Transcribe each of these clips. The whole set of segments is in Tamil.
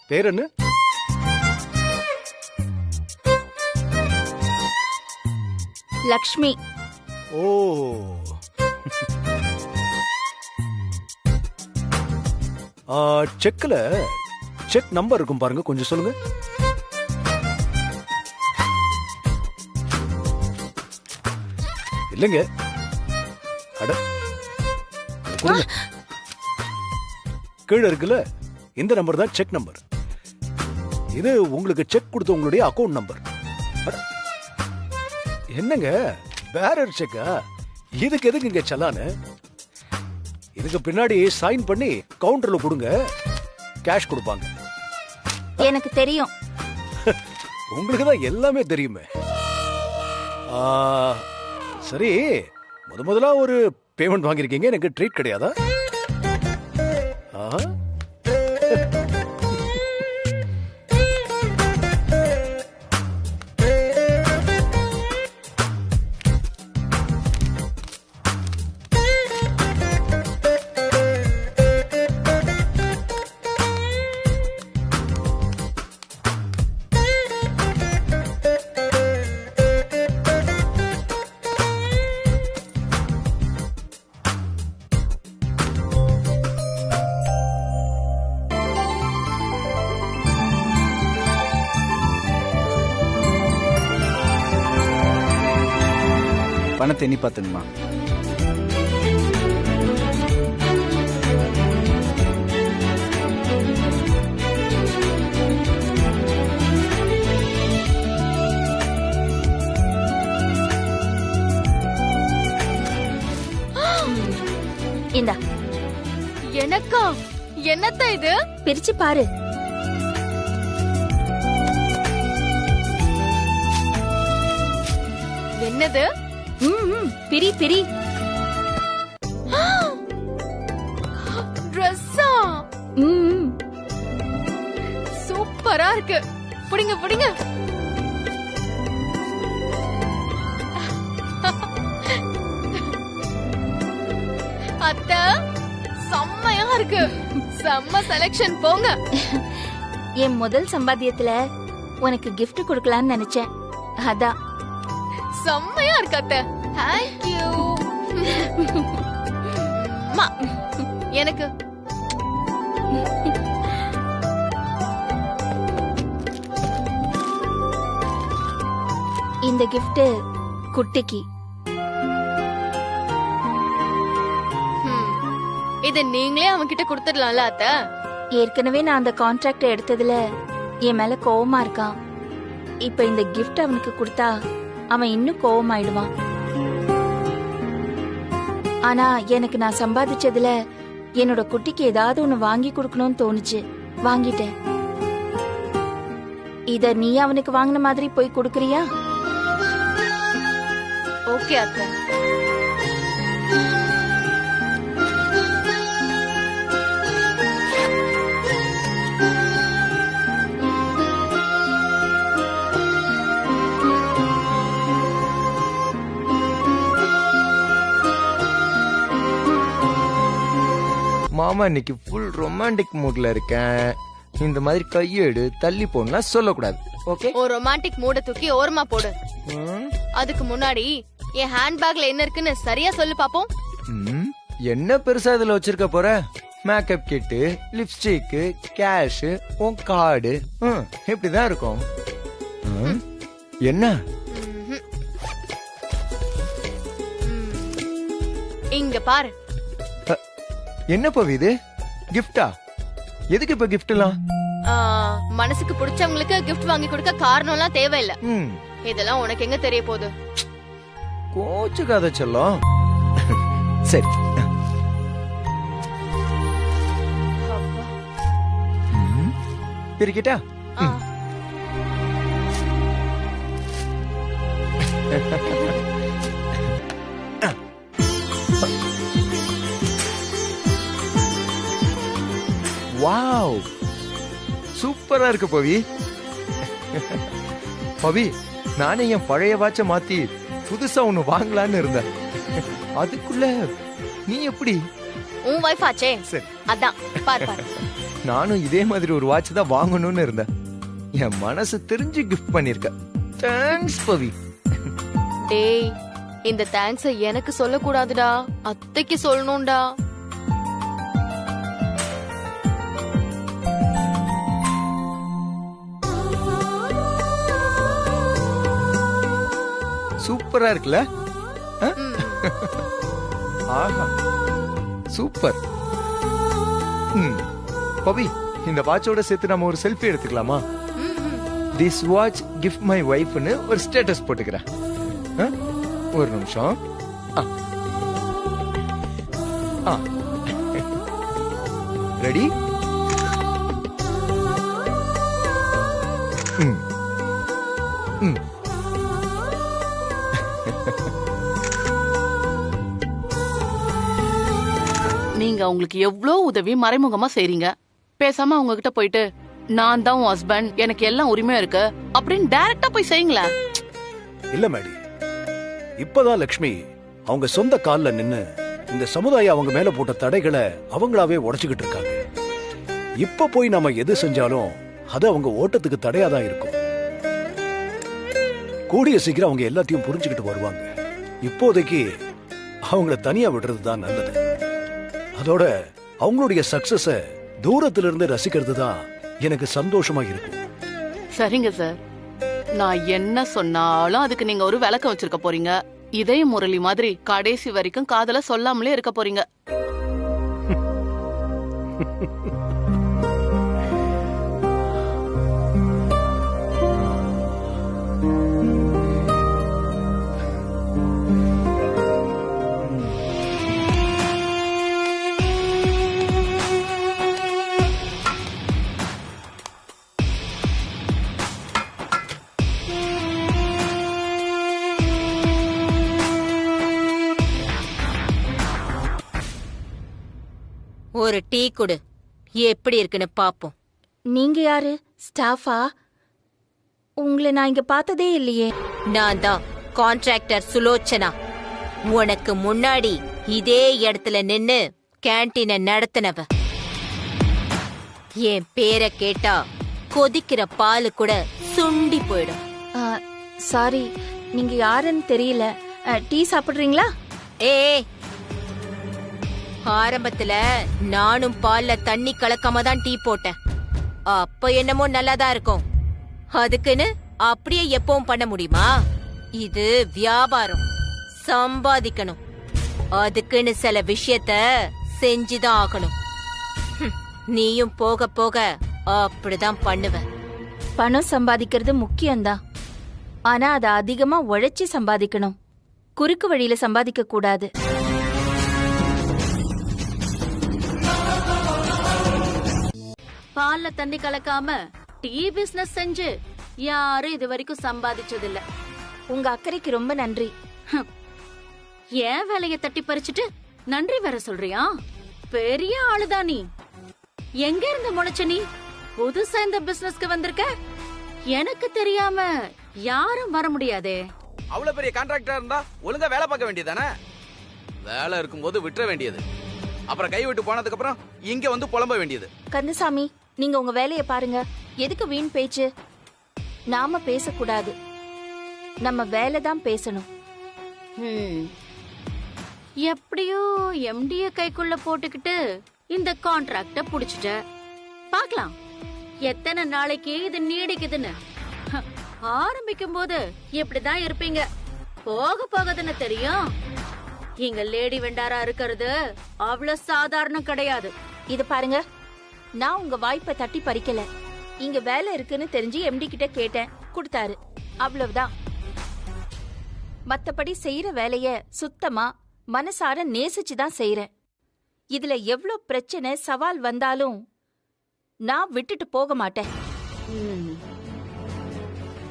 பேர் என்ன? லக்ஷ்மி. ஓ, செக்ல செக் நம்பர் இருக்கும் பாருங்க, கொஞ்சம் சொல்லுங்க. இல்லைங்க, அட கொடுங்க. கீழே இருக்குல்ல, இந்த நம்பர் தான் செக் நம்பர். இது உங்களுக்கு செக் கொடுத்த உங்களுடைய அக்கவுண்ட் நம்பர். என்னங்க பேரர் செக்கா? இதுக்கு எதுக்கு இங்க சலானு? இதுக்கு பின்னாடி சைன் பண்ணி கவுண்டர்ல கொடுங்க, கேஷ் கொடுப்பாங்க. எனக்கு தெரியும். உங்களுக்கு தான் எல்லாமே தெரியுமே. சரி, முதலா ஒரு பேமெண்ட் வாங்கிருக்கீங்க, எனக்கு ட்ரீட் கிடையாதா? பணத்தை எண்ணி பார்த்துங்கம்மா. இந்தா. எனக்கா? என்னத்த இது? பிரிச்சு பாரு. என்னது? பிரி பிரி. ட்ரெஸ்ஸா? சூப்பரா இருக்கு. புடிங்க புடிங்க. அத்தை, செம்மையா இருக்கு. செம்ம செலக்ஷன். போங்க. என் முதல் சம்பாத்தியத்துல உனக்கு gift கொடுக்கலான்னு நினைச்சேன், அதான். செம்மையா இருக்கு அத்தை. Thank you. எனக்கு இந்த gift குட்டிக்கு. இது நீங்களே அவன்கிட்ட கொடுத்துடலாம்ல அத்தை? ஏற்கனவே நான் அந்த கான்ட்ராக்ட் எடுத்ததுல என் மேல கோவமா இருக்கான். இப்ப இந்த gift அவனுக்கு கொடுத்தா அவன் இன்னும் கோவமாயிடுவான். ஆனா எனக்கு நான் சம்பாதிச்சதுல என்னோட குட்டிக்கு ஏதாவது ஒண்ணு வாங்கி கொடுக்கணும்னு தோணுச்சு, வாங்கிட்டேன். இத நீ அவனுக்கு வாங்கின மாதிரி போய் கொடுக்கறியா? ஓகே அத்தை. மாமா இன்னைக்கு ஃபுல் ரொமான்டிக் மூட்ல இருக்கேன். இந்த மாதிரி கையெடு தள்ளி போனா சொல்லக்கூடாது. ஓகே? ஒரு ரொமான்டிக் மூட தூக்கி ஓரமா போடு. அதுக்கு முன்னாடி என் ஹேண்ட்பேக்ல என்ன இருக்குன்னு சரியா சொல்லு பாப்போம். என்ன பெருசா இதுல வச்சிருக்க போற? மேக்கப் கிட்டு, லிப்ஸ்டிக், கேஷ், உன் கார்டு, இப்படிதான் இருக்கும். என்ன? இங்க பாரு. என்ன பவி இது? கிஃப்டா? எதுக்கு இப்ப கிஃப்ட் எல்லாம்? மனசுக்கு பிடிச்சவங்களுக்கு கிஃப்ட் வாங்கி கொடுக்க காரணம் எல்லாம் தேவையில்லை. இதெல்லாம் உனக்கு எங்க தெரிய போகுது? கோச்சுக்காத செல்லம். சரி, பிரிக்கிட்டா? வாவ், சூப்பரா இருக்கு பவி. பவி, நானே என் பழைய வாட்ச மாத்தி புதுசா ஒண்ணு வாங்கலான்னு இருந்தேன். அதுக்குள்ள நீ எப்படி? உன் வைஃப் ஆச்சே. சரி, அதான் பாரு பாரு. நானும் இதே மாதிரி ஒரு வாட்ச் தான் வாங்கணும்னு இருந்தேன். என் மனசு தெரிஞ்சு கிஃப்ட் பண்ணிருக்க. தேங்க்ஸ் பவி. டேய், இந்த தேங்க்ஸ் எனக்கு சொல்லக்கூடாதுடா, அத்தைக்கு சொல்லணும்டா. சூப்பரா இருக்குல்ல? ஆஹா, சூப்பர். பவி, இந்த வாட்சோட சேர்த்து நம்ம ஒரு செல்ஃபி எடுத்துக்கலாமா? திஸ் வாட்ச் கிஃப்ட் மை வைஃப்னு ஒரு ஸ்டேட்டஸ் போட்டுக்கிறேன். ஒரு நிமிஷம். ரெடி? நீங்க அவங்களுக்கு எவ்வளவு உதவி மறைமுகமா செய்றீங்க. பேசாம அவங்க கிட்ட போயிட்டு நான் தான் உன் ஹஸ்பண்ட், எனக்கு எல்லாம் உரிமை இருக்கு அப்படின்னு டைரக்டா போய் செய்யுங்களேன். இல்ல மேடி, இப்பதான் லக்ஷ்மி அவங்க சொந்த கால்ல நின்னு இந்த சமுதாயம் அவங்க மேல போட்ட தடைகளை அவங்களாவே உடைச்சுக்கிட்டு இருக்காங்க. இப்ப போய் நாம எது செஞ்சாலும் அது அவங்க ஓட்டத்துக்கு தடையாதான் இருக்கும். கூடிய சீக்கிரம் அவங்க எல்லாத்தையும் புரிஞ்சுக்கிட்டு வருவாங்க. இப்போதைக்கு அவங்கள தனியா விடுறதுதான் நல்லது. அதோட அவங்களுடைய சக்சஸ தூரத்துல இருந்து ரசிக்கிறது தான் எனக்கு சந்தோஷமா இருக்கும். சரிங்க சார், நான் என்ன சொன்னாலும் அதுக்கு நீங்க ஒரு விளக்கம் வச்சிருக்க போறீங்க. இதே முரளி மாதிரி கடைசி வரைக்கும் காதல சொல்லாமலே இருக்க போறீங்க. ஒரு டீ குடு, எப்படி இருக்குன்னு பாப்போம். நீங்க யாரு? ஸ்டாஃபா? உங்களை நான் இங்க பார்த்ததே இல்லையே. நான் தான் கான்ட்ராக்டர் சுலோச்சனா. உனக்கு முன்னாடி இதே இடத்துல நின்னு கேண்டீனை நடத்தினவ. என் பேரை கேட்டா கொதிக்கிற பாலு கூட சுண்டி போயிடும். சாரி, நீங்க யாருன்னு தெரியல. டீ சாப்பிடுறீங்களா? ஏ, ஆரம்பத்துல நானும் பால்ல தண்ணி கலக்காம தான் டீ போட்டேன். அப்ப என்னமோ நல்லாதான் இருக்கும். அதுக்குன்னு அப்படியே எப்பவும் பண்ண முடியுமா? இது வியாபாரம், சம்பாதிக்கணும். அதுக்குன்னு சில விஷயத்த செஞ்சுதான் ஆகணும். நீயும் போக போக அப்படிதான் பண்ணுவ. பணம் சம்பாதிக்கிறது முக்கியம்தான். ஆனா அதை அதிகமா உழைச்சி சம்பாதிக்கணும். குறுக்கு வழியில சம்பாதிக்க கூடாது. பால்ல தண்ணி கலக்காம டீ பிசினஸ் செஞ்சு யாரும் இது வரைக்கும் சம்பாதிச்சதில்ல. உங்க அக்கறைக்கு ரொம்ப நன்றி. ஏன் வேலைய தட்டி பறிச்சுட்டு நன்றி வர சொல்றியா? பெரிய ஆளுதான் நீ. எங்க இருந்து முளைச்ச நீ? புதுசா இந்த பிசினஸ்க்கு வந்திருக்க? எனக்கு தெரியாம யாரும் வர முடியாதே. அவ்வளவு பெரிய கான்ட்ராக்டரா இருந்தா ஒழுங்கா வேலை பார்க்க வேண்டியதானே? வேலை இருக்கும்போது விட்டுற வேண்டியது. அப்புறம் கை விட்டு போனதுக்கு அப்புறம் இங்க வந்து புலம்ப வேண்டியது. கந்தசாமி, நீங்க உங்க வேலைய பாருங்க. எதுக்கு வீண் பேச்சு? நாம பேசக்கூடாது, நம்ம வேலை தான் பேசணும். எப்படியோ எம்டிய கைக்குள்ள போட்டுக்கிட்டு இந்த கான்ட்ராக்ட புடிச்சிட்ட. பாக்கலாம் எத்தனை நாளைக்கு இது நீடிக்குதுன்னு. ஆரம்பிக்கும் போது இப்படிதான் இருப்பீங்க, போக போகதுன்னு தெரியும். இங்க லேடி வெண்டாரா இருக்கிறது அவ்வளவு சாதாரணம் கிடையாது. இது பாருங்க, நான் உங்க வாய்ப்பை தட்டி பறிக்கல. இங்க வேலை இருக்குன்னு தெரிஞ்சு எம்டி கிட்ட கேட்டேன், கொடுத்தாரு, அவ்வளவுதான். மத்தபடி செய்யற வேலைய சுத்தமா மனசார நேசிச்சுதான் செய்யறேன். இதுல எவ்ளோ பிரச்சனை சவால் வந்தாலும் நான் விட்டுட்டு போக மாட்டேன்.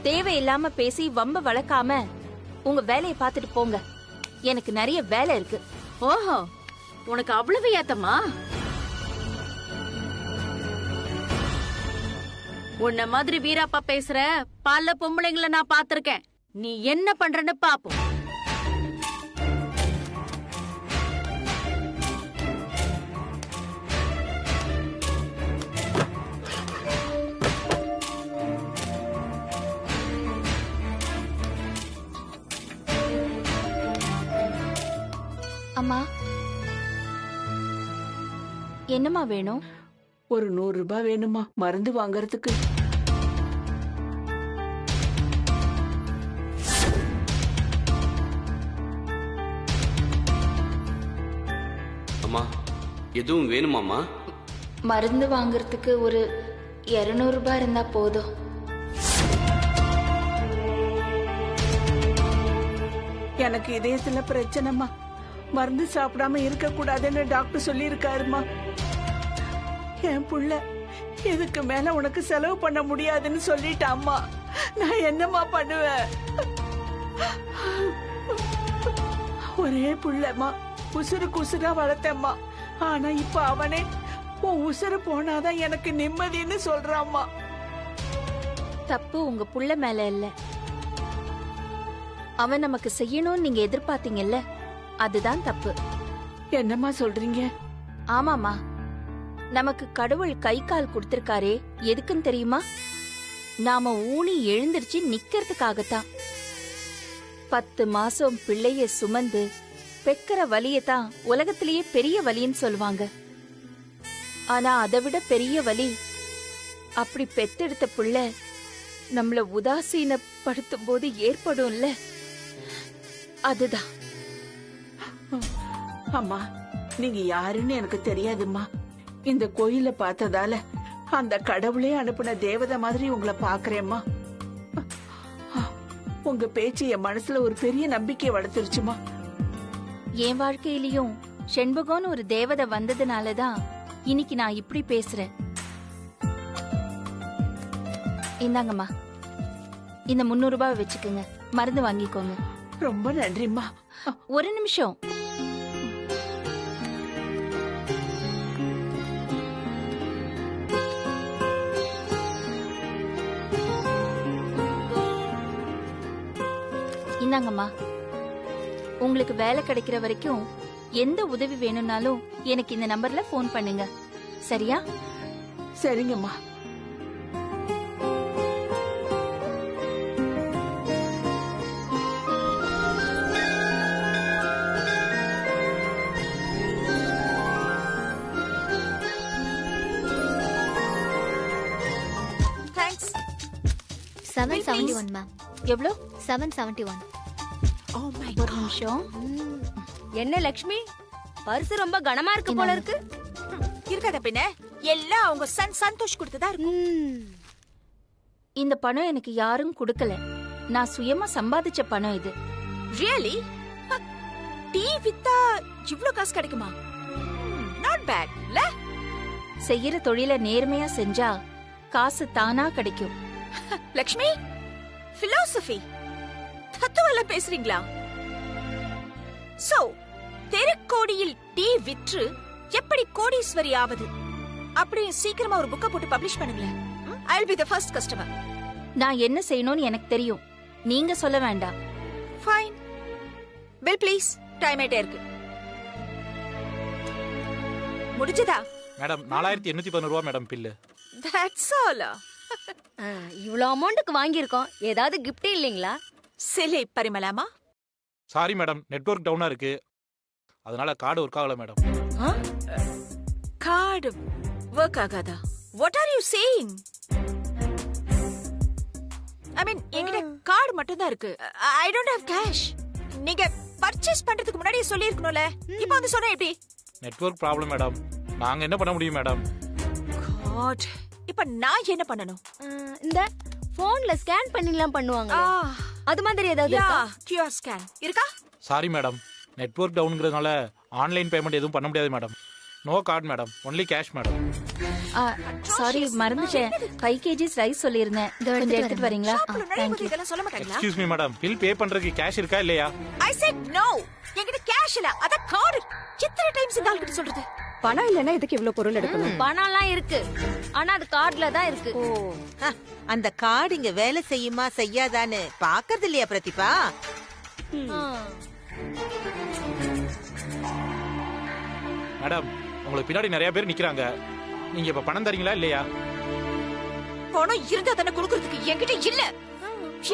தேவையில்லாம பேசி வம்ப வளர்க்காம உங்க வேலையை பார்த்துட்டு போங்க. எனக்கு நிறைய வேலை இருக்கு. ஓஹோ, உனக்கு அவ்வளவு ஏத்தமா? உன்ன மாதிரி வீராப்பா பேசுற பல பொம்பளைங்களை நான் பாத்திருக்கேன். நீ என்ன பண்றன்னு பாப்போம். அம்மா, என்னம்மா வேணும்? ஒரு 100 ரூபாய் வேணுமா மருந்து வாங்கறதுக்கு? அம்மா எதுவும் வேணுமாம்மா? மருந்து வாங்குறதுக்கு ஒரு 200 ரூபாய் இருந்தா போதும். எனக்கு இதயத்துல பிரச்சனைமா, மருந்து சாப்பிடாம இருக்க கூடாதுன்னு டாக்டர் சொல்லி இருக்காருமா. என் புள்ள இதுக்கு மேல உனக்கு செலவு பண்ண முடியாதுன்னு சொல்லிட்டாம்மா. நான் என்னம்மா பண்ணுவேன்? ஒரே புள்ளம்மா, உசுருக்கு உசுரா வளர்த்தம்மா. ஆனா இப்ப அவனே உன் உசுறு போனாதான் எனக்கு நிம்மதின்னு சொல்றாம்மா. தப்பு உங்க புள்ள மேல இல்ல. அவன் நமக்கு செய்யணும்னு நீங்க எதிர்பார்த்தீங்கல்ல, அதுதான் தப்பு. என்னம்மா சொல்றீங்க? ஆமாமா, நமக்கு கடவுள் கை கால் கொடுத்திருக்காரே, எதுக்குன்னு தெரியுமா? நாம ஊனி எழுந்திருச்சு நிக்கிறதுக்காகத்தான். 10 மாசம் பிள்ளைய சுமந்து பெக்கிற வலியத்தான் உலகத்திலேயே பெரிய வலின்னு சொல்லுவாங்க. ஆனா அதை விட பெரிய வலி, அப்படி பெத்தெடுத்த புள்ள நம்மள உதாசீனப்படுத்தும் போது ஏற்படும்ல, அதுதான். அம்மா, நீங்க யாருன்னு எனக்கு தெரியாதும்மா. இந்த கோயில பார்த்ததால அந்த கடவுளே அனுப்பின தேவதை மாதிரி உங்களை பாக்குறேம்மா. உங்க பேச்சு என் மனசுல ஒரு பெரிய நம்பிக்கை வளர்த்துருச்சுமா. என் வாழ்க்கையிலயும் செண்பகம்னு ஒரு தேவதை வந்ததுனாலதான் இன்னைக்கு நான் இப்படி பேசுறேன். இந்தாங்கம்மா, இந்த 300 ரூபாய் வச்சுக்கோங்க, மருந்து வாங்கிக்கோங்க. ரொம்ப நன்றிம்மா. ஒரு நிமிஷம். இந்தாங்கம்மா, உங்களுக்கு வேலை கிடைக்கிற வரைக்கும் எந்த உதவி வேணும்னாலும் எனக்கு இந்த நம்பர்ல போன் பண்ணுங்க, சரியா? சரிங்கம்மா. தேங்க்ஸ். 771 மேம். எவ்வளோ? 771. ஒரு நிமிஷம். என்ன லக்ஷ்மி, பர்ஸ் ரொம்ப கனமா இருக்கு போல இருக்கு. இருக்காத பின்ன, எல்லாம் அவங்க சந்தோஷ் கொடுத்ததா இருக்கும். இந்த பணம் எனக்கு யாரும் கொடுக்கல, நான் சுயமா சம்பாதிச்ச பணம் இது. ரியலி? டீ வித்தா இவ்ளோ காசு கிடைக்குமா? நாட் பேட் இல்ல? செய்யற தொழில நேர்மையா செஞ்சா காசு தானா கிடைக்கும். லக்ஷ்மி, பிலாசபி தத்துவம் பேசுறீங்களா? சோ தெருக்கோடியில் டீ விற்று எப்படி கோடீஸ்வரி ஆவது அப்படி சீக்கிரமா ஒரு புக்க போட்டு பப்ளிஷ் பண்ணுங்களேன். I will be the first customer. நான் என்ன செய்யணும்னு எனக்கு தெரியும், நீங்க சொல்ல வேண்டாம். ஃபைன். Bill please. டைம் ஆயிட்டே இருக்கு. முடிஞ்சதா? மேடம் 4811 ரூபாய் மேடம் பில்லு. That's all. இவ்ளோ அமௌண்ட்க்கு வாங்கி இருக்கோம், ஏதாவது gift இல்லீங்களா? சிலை பரிமளாமா? சாரி மேடம், நெட்வொர்க் டவுனா இருக்கு, அதனால கார்டு ஒர்க் ஆகல மேடம். கார்டு ஒர்க் ஆகாதா? What are you saying? I mean, என்கிட்ட கார்டு மட்டும் தான் இருக்கு. I don't have cash. நீங்க பர்ச்சேஸ் பண்றதுக்கு முன்னாடியே சொல்லி இருக்கணும்ல, இப்போ வந்து சொன்னா எப்படி? நெட்வொர்க் ப்ராப்ளம் மேடம், நாங்க என்ன பண்ண முடியும் மேடம்? காட், இப்போ நான் என்ன பண்ணனும்? இந்த போன்ல ஸ்கேன் பண்ணிலாம் பண்ணுவாங்க, அது மாதிரி ஏதாவது இருக்கா? QR ஸ்கேன் இருக்கா? சாரி மேடம், நெட்வொர்க் டவுன்ங்கிறதுனால ஆன்லைன் பேமெண்ட் எதுவும் பண்ண முடியாது madam. No card madam, only cash madam. Sorry, மறந்துட்டேன். 5 kg ரைஸ் சொல்லிருந்தேன், கொஞ்சம் எடுத்துட்டு வரீங்களா? Thank you. இதெல்லாம் சொல்ல மாட்டாங்களா? Excuse me madam, bill pay பண்றதுக்கு கேஷ் இருக்கா இல்லையா? I said no. என்கிட்ட கேஷ் இல்ல, அத கார்டு. எத்தனை டைம்ஸ் இந்த ஆள்கிட்ட சொல்றது? பணம் இல்லனா இதுக்கு இவ்ளோ பொருள் எடுக்கணும்? பணம்லாம் இருக்கு, ஆனா அது கார்டுல தான் இருக்கு. அந்த கார்டு இங்க வேலை செய்யுமா செய்யாதான்னு பாக்குறது இல்லையா பிரதிபா? மேடம், உங்களுக்கு பின்னாடி நிறைய பேர் நிக்கிறாங்க, நீங்க இப்ப பணம் தரீங்களா இல்லையா? பணம் இருந்தா தானே கொடுக்கிறதுக்கு, என்கிட்ட இல்ல.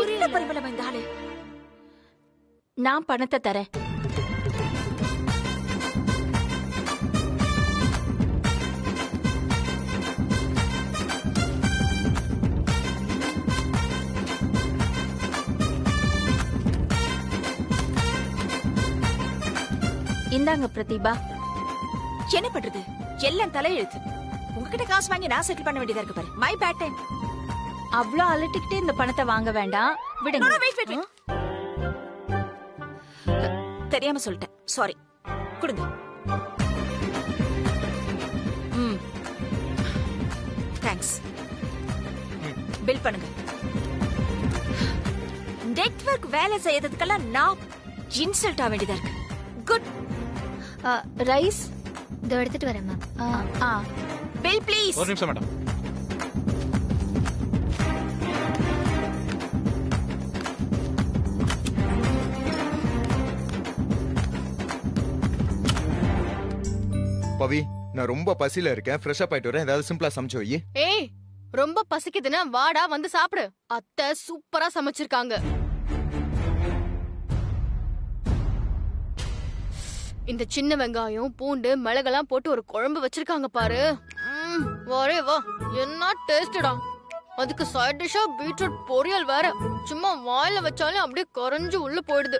என்ன பரிமளமா இந்த ஆளு? நான் பணத்தை தரேன். இந்தாங்க பிரதீபா. என்ன பண்றது, எல்லாம் தலையெழுத்து. உங்ககிட்ட காசு வாங்கி நான் செட்டில் பண்ண வேண்டியதா இருக்கு பாரு. My bad time. அவ்ளோ அலட்டிக்கிட்டே இந்த பணத்தை வாங்க வேண்டாம், விடுங்க. தெரியாம சொல்லிட்டேன், சாரி. கொடுங்க. தேங்க்ஸ். பில் பண்ணுங்க. நெட்வொர்க் வேலை செய்யறதுக்கெல்லாம் நான் இன்சல்ட் ஆக வேண்டியதா இருக்கு. குட். ரைஸ் இதோ எடுத்துட்டு வரேன் மேம். Bill please. ஒரு நிமிஷம் மேடம். பவி, நான் ரொம்ப பசியில இருக்கேன். ஃப்ரெஷ் அப் ஆயிட்டு வரேன். ஏதாவது சிம்பிளா சமைச்சு வை. ஏய், ரொம்ப பசிக்குதுன்னா வாடா வந்து சாப்பிடு. அத்தை சூப்பரா சமைச்சிருக்காங்க. இந்த சின்ன வெங்காயம், பூண்டு, மிளகெல்லாம் போட்டு ஒரு குழம்பு வச்சிருக்காங்க பாரு. வரே வா, என்ன டேஸ்டடா. அதுக்கு சைட் டிஷ்ஷா பீட்ரூட் பொரியல் வேற. சும்மா வாயில வச்சாலே அப்படியே கரைஞ்சு உள்ள போயிடுது.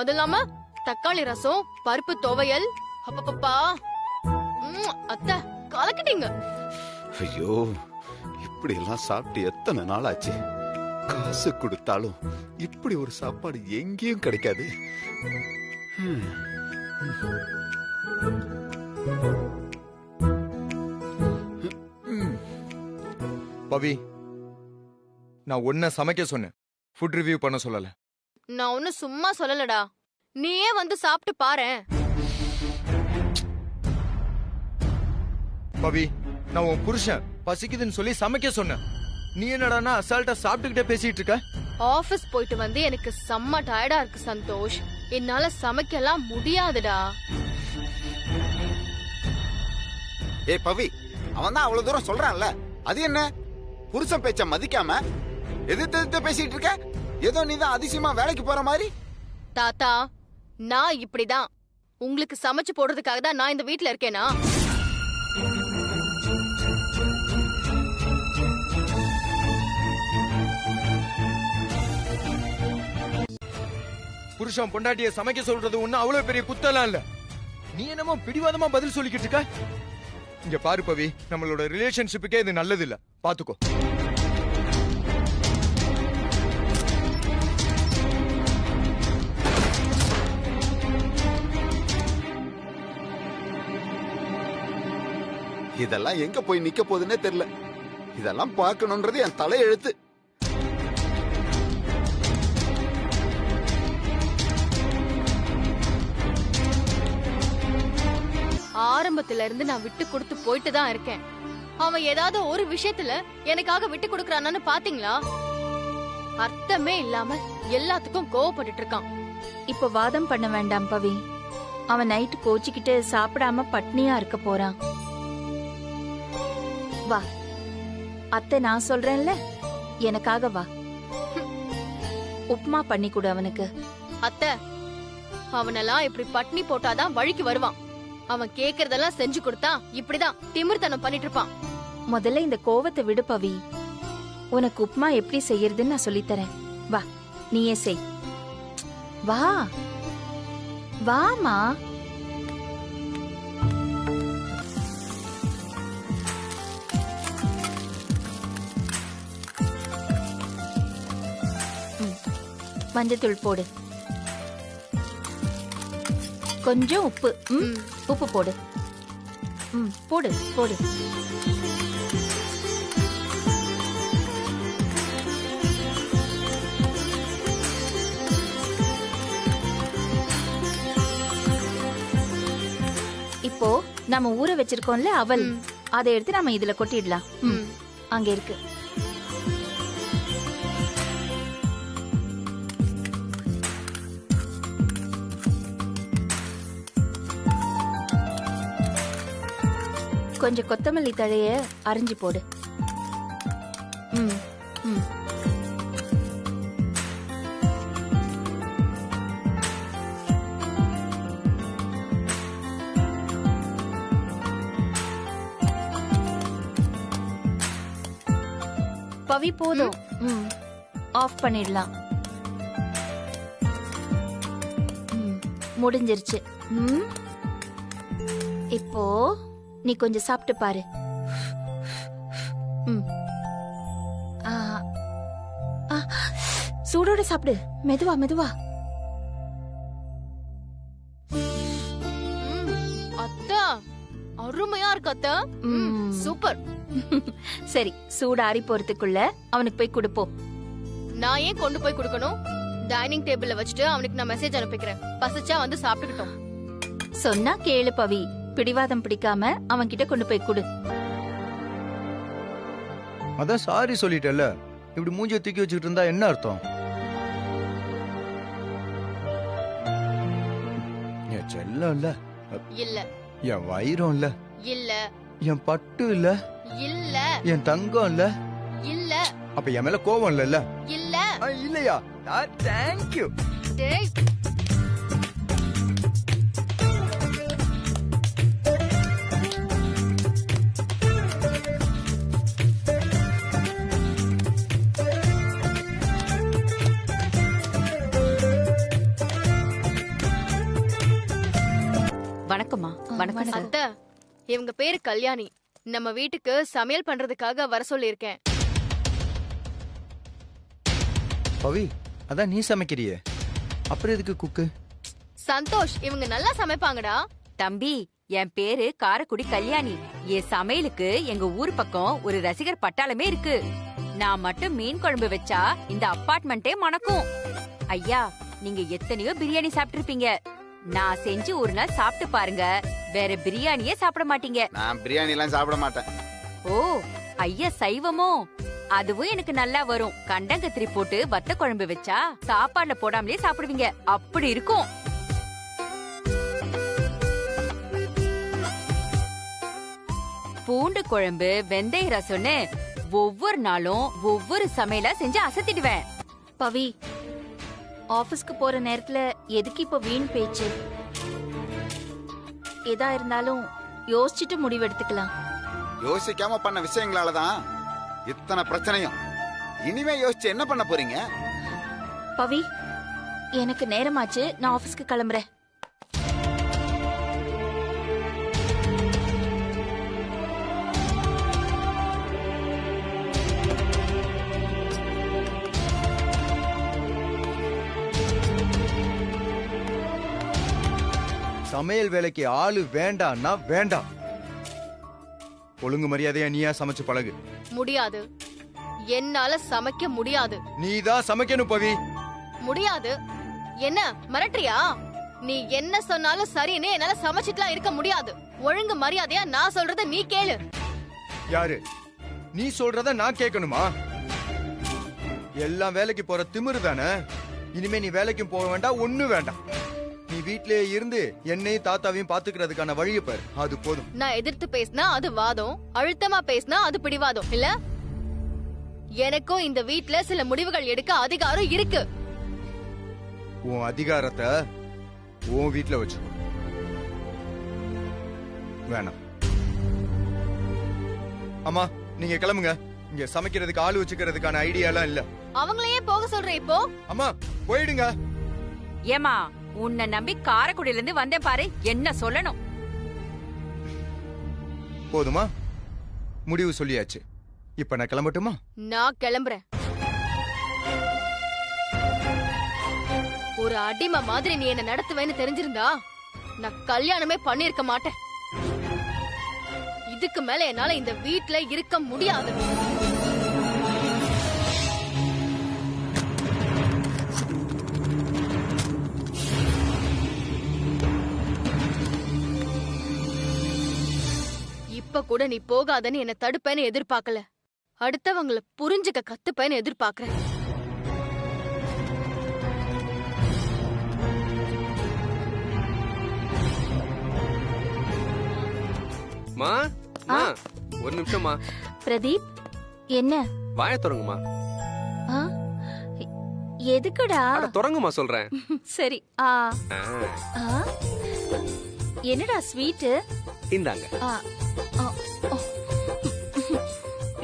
அது இல்லாம தக்காளி ரசம், பருப்பு துவையல். அப்பப்பா, அத்தை கலக்கிட்டீங்க. ஐயோ, இப்படி எல்லாம் சாப்பிட்டு எத்தனை நாள் ஆச்சு. காசு கொடுத்தாலும் இப்படி ஒரு சாப்பாடு எங்கேயும் கிடைக்காது. பவி, நான் ஒன்ன சமைக்க சொன்னேன், ஃபுட் ரிவ்யூ பண்ண சொல்லல. நான் ஒண்ணு சும்மா சொல்லலடா, நீயே வந்து சாப்பிட்டு பாரேன். பவி, நான் உன் புருஷன், பசிக்குதுன்னு சொல்லி சமைக்க சொன்னேன். நீ என்னடானா அசால்ட்டா சாப்பிட்டுக்கிட்டே பேசிட்டு இருக்க? ஆபீஸ் போயிட்டு வந்து எனக்கு செம்ம டயர்டா இருக்கு சந்தோஷ். என்னால சமைக்கலாம் முடியாதுடா. ஏய் பவி, அவன் தான் அவ்வளவு தூரம் சொல்றான்ல, அது என்ன? புருஷன் பேச்ச மதிக்காம எதிர்த்து பேசிட்டு இருக்க. ஏதோ நீதான் அதிசயமா வேலைக்கு போற மாதிரி. தாத்தா, நான் இப்படிதான். உங்களுக்கு சமைச்சு போடுறதுக்காக தான் நான் இந்த வீட்ல இருக்கேனா? புருஷன் பொண்டாட்டிய சமைக்க சொல்றது ஒண்ணு அவ்வளவு பெரிய குத்தலாம் இல்ல. நீ என்னமோ பிடிவாதமா பதில் சொல்லிக்கிட்டு இருக்க. இங்க பாரு பவி, நம்மளோட ரிலேஷன்ஷிப்புக்கே இது நல்லது இல்ல, பாத்துக்கோ. இதெல்லாம் எங்க போய் நிக்க போகுதுன்னே தெரியல. இதெல்லாம் பார்க்கணும்ன்றது என் தலையெழுத்து. ஆரம்பத்துல இருந்து நான் விட்டு கொடுத்து போயிட்டு தான் இருக்கேன். அவன் ஏதாவது ஒரு விஷயத்துல எனக்காக விட்டு கொடுக்கறானு பாத்தீங்களா? அர்த்தமே இல்லாம எல்லாத்துக்கும் கோவப்பட்டு இருக்கான். இப்ப வாதம் பண்ண வேண்டாம் பவி. அவன் நைட்டு கோச்சிக்கிட்டு சாப்பிடாம பட்னியா இருக்க போறான். வா, அத்தை நான் சொல்றேன்ல, எனக்காக வா. உப்மா பண்ணி கொடு அவனுக்கு. அத்தை, அவனெல்லாம் இப்படி பட்னி போட்டாதான் வழிக்கு வருவான். அவன் கேக்குறதெல்லாம் செஞ்சு கொடுத்தா இப்படிதான் திமிர்த்தனம் பண்ணிட்டு இருப்பான். முதல்ல இந்த கோவத்தை விடு பவி. உனக்கு உப்மா எப்படி செய்யறதுன்னு நான் சொல்லித்தரேன். வா, நீயே செய். வா வாமா. மஞ்சத்தூள் போடு, கொஞ்சம் உப்பு. உப்பு போடு. போடு போடு. இப்போ நம்ம ஊற வச்சிருக்கோம்ல அவல், அதை எடுத்து நம்ம இதுல கொட்டிடலாம். அங்க இருக்கு. கொஞ்சம் கொத்தமல்லி தழைய அரிஞ்சு போடு. பவி போதும். ஆஃப் பண்ணிடலாம். முடிஞ்சிருச்சு. இப்போ நீ கொஞ்சம் சாப்பிட்டு பாரு. சூடோட சாப்பிடு. மெதுவா மெதுவா. அத்தா அருமையா இருக்கு அத்தா. சூப்பர். சரி, சூடு ஆறி போறதுக்குள்ள அவனுக்கு போய் கொடுப்போம். நான் ஏன் கொண்டு போய் கொடுக்கணும்? டைனிங் டேபிள்ல வச்சுட்டு அவனுக்கு நான் மெசேஜ் அனுப்பிக்கிறேன். பசிச்சா வந்து சாப்பிட்டுக்கிட்டோம். சொன்னா கேளு பவி. பிடிவாதம் பிடிக்காம அவன் கிட்ட கொண்டு போய் கொடு. அதான் சாரி சொல்லிட்டேல்ல, இப்படி மூஞ்சிய தூக்கி வச்சுக்கிட்டு இருந்தா என்ன அர்த்தம்? என் செல்லம் இல்ல, இல்ல. என் வைரம் இல்ல, இல்ல. என் பட்டு இல்ல, இல்ல. என் தங்கம் இல்ல, இல்ல. அப்ப என் மேல கோவம் இல்ல? இல்ல. இல்லையா? தேங்க்யூ. டேய், வணக்கம்மா. வணக்கம் சார். அத்தை, இவங்க பேரு கல்யாணி. நம்ம வீட்டுக்கு சமையல் பண்றதுக்காக வர சொல்லியிருக்கேன். பவி, அதான் நீ சமைக்கிறியே, அப்புறம் எதுக்கு குக்கு? சந்தோஷ், இவங்க நல்லா சமைப்பாங்கடா. தம்பி, என் பேரு காரக்குடி கல்யாணி. என் சமையலுக்கு எங்க ஊர் பக்கம் ஒரு ரசிகர் பட்டாளமே இருக்கு. நான் மட்டும் மீன் குழம்பு வச்சா இந்த அப்பார்ட்மெண்டே மணக்கும். ஐயா, நீங்க எத்தனையோ பிரியாணி சாப்பிட்டிருப்பீங்க. நான் செஞ்சு ஒரு நாள் சாப்பிட்டு பாருங்க, வேற பிரியாணியே சாப்பிட மாட்டீங்க. நான் பிரியாணி எல்லாம் சாப்பிட மாட்டேன். ஓ, ஐயா சைவமோ? அதுவும் எனக்கு நல்லா வரும். கண்டங்கத்திரி போட்டு வத்த குழம்பு வச்சா சாப்பாடுல போடாமலே சாப்பிடுவீங்க. அப்படி இருக்கும். பூண்டு குழம்பு, வெந்தய ரசம்னு ஒவ்வொரு நாளும் ஒவ்வொரு சமையலா செஞ்சு அசத்திடுவேன். பவி, ஆபீஸ்க்கு போற நேரத்துல எதுக்கு இப்ப வீண் பேச்சு? எதா இருந்தாலும் யோசிச்சுட்டு முடிவெடுத்துக்கலாம். யோசிக்காம பண்ண விஷயங்களாலதான் இத்தனை பிரச்சனையும். இனிமே யோசிச்சு என்ன பண்ண போறீங்க? பவி, எனக்கு நேரமாச்சு, நான் ஆபீஸ்க்கு கிளம்புறேன். சமையல் வேலைக்கு ஆளு வேண்டாம்னா வேண்டாம். ஒழுங்கு மரியாதையா நீயா சமைச்சு பழகு. முடியாது. என்னால சமைக்க முடியாது. நீதான் சமைக்கணும் பவி. முடியாது. என்ன மிரட்டுறியா? நீ என்ன சொன்னாலும் சரின்னு என்னால சமைச்சிட்டுலாம் இருக்க முடியாது. ஒழுங்கு மரியாதையா நான் சொல்றத நீ கேளு. யாரு? நீ சொல்றத நான் கேட்கணுமா? எல்லாம் வேலைக்கு போற திமிரு தானே. இனிமே நீ வேலைக்கும் போக வேண்டாம், ஒண்ணும் வேண்டாம். நீ வீட்லயே இருந்து என்னையும் தாத்தாவையும் பாத்துக்கிறதுக்கான வழியை பாரு, அது போதும். நான் எதிர்த்து பேசினா அது வாதம், அழுத்தமா பேசினா அது பிடிவாதம் இல்ல. எனக்கும் இந்த வீட்ல சில முடிவுகள் எடுக்க அதிகாரம் இருக்கு. உன் அதிகாரத்தை உன் வீட்ல வச்சுக்கோ. வேணாம். அம்மா, நீங்க கிளம்புங்க. இங்க சமைக்கிறதுக்கு ஆளு வச்சுக்கிறதுக்கான ஐடியா எல்லாம் இல்ல. அவங்களையே போக சொல்றேன் இப்போ. அம்மா, போயிடுங்க. ஏமா, உன்னை நம்பி காரைக்குடியில இருந்து வந்தேன் பாரு, என்ன சொல்லணும்? போதுமா? முடிவு சொல்லியாச்சு. இப்ப நான் கிளம்பட்டுமா? நான் கிளம்புறேன். ஒரு அடிமை மாதிரி நீ என்ன நடத்துவேன்னு தெரிஞ்சிருந்தா நான் கல்யாணமே பண்ணிருக்க மாட்டேன். இதுக்கு மேல என்னால இந்த வீட்ல இருக்க முடியாது. இப்ப கூட நீ போகாதன்னு என்ன தடுப்பேன்னு எதிர்பார்க்கல. அடுத்தவங்களை புரிஞ்சுக்க கத்துப்பேன்னு எதிர்பார்க்கிறேன். மா, மா, ஒரு நிமிஷமா. பிரதீப், என்ன? வாய தொடங்குமா. எதுக்குடா? தொடங்குமா சொல்றேன். சரி. என்னடா ஸ்வீட்? இந்தாங்க.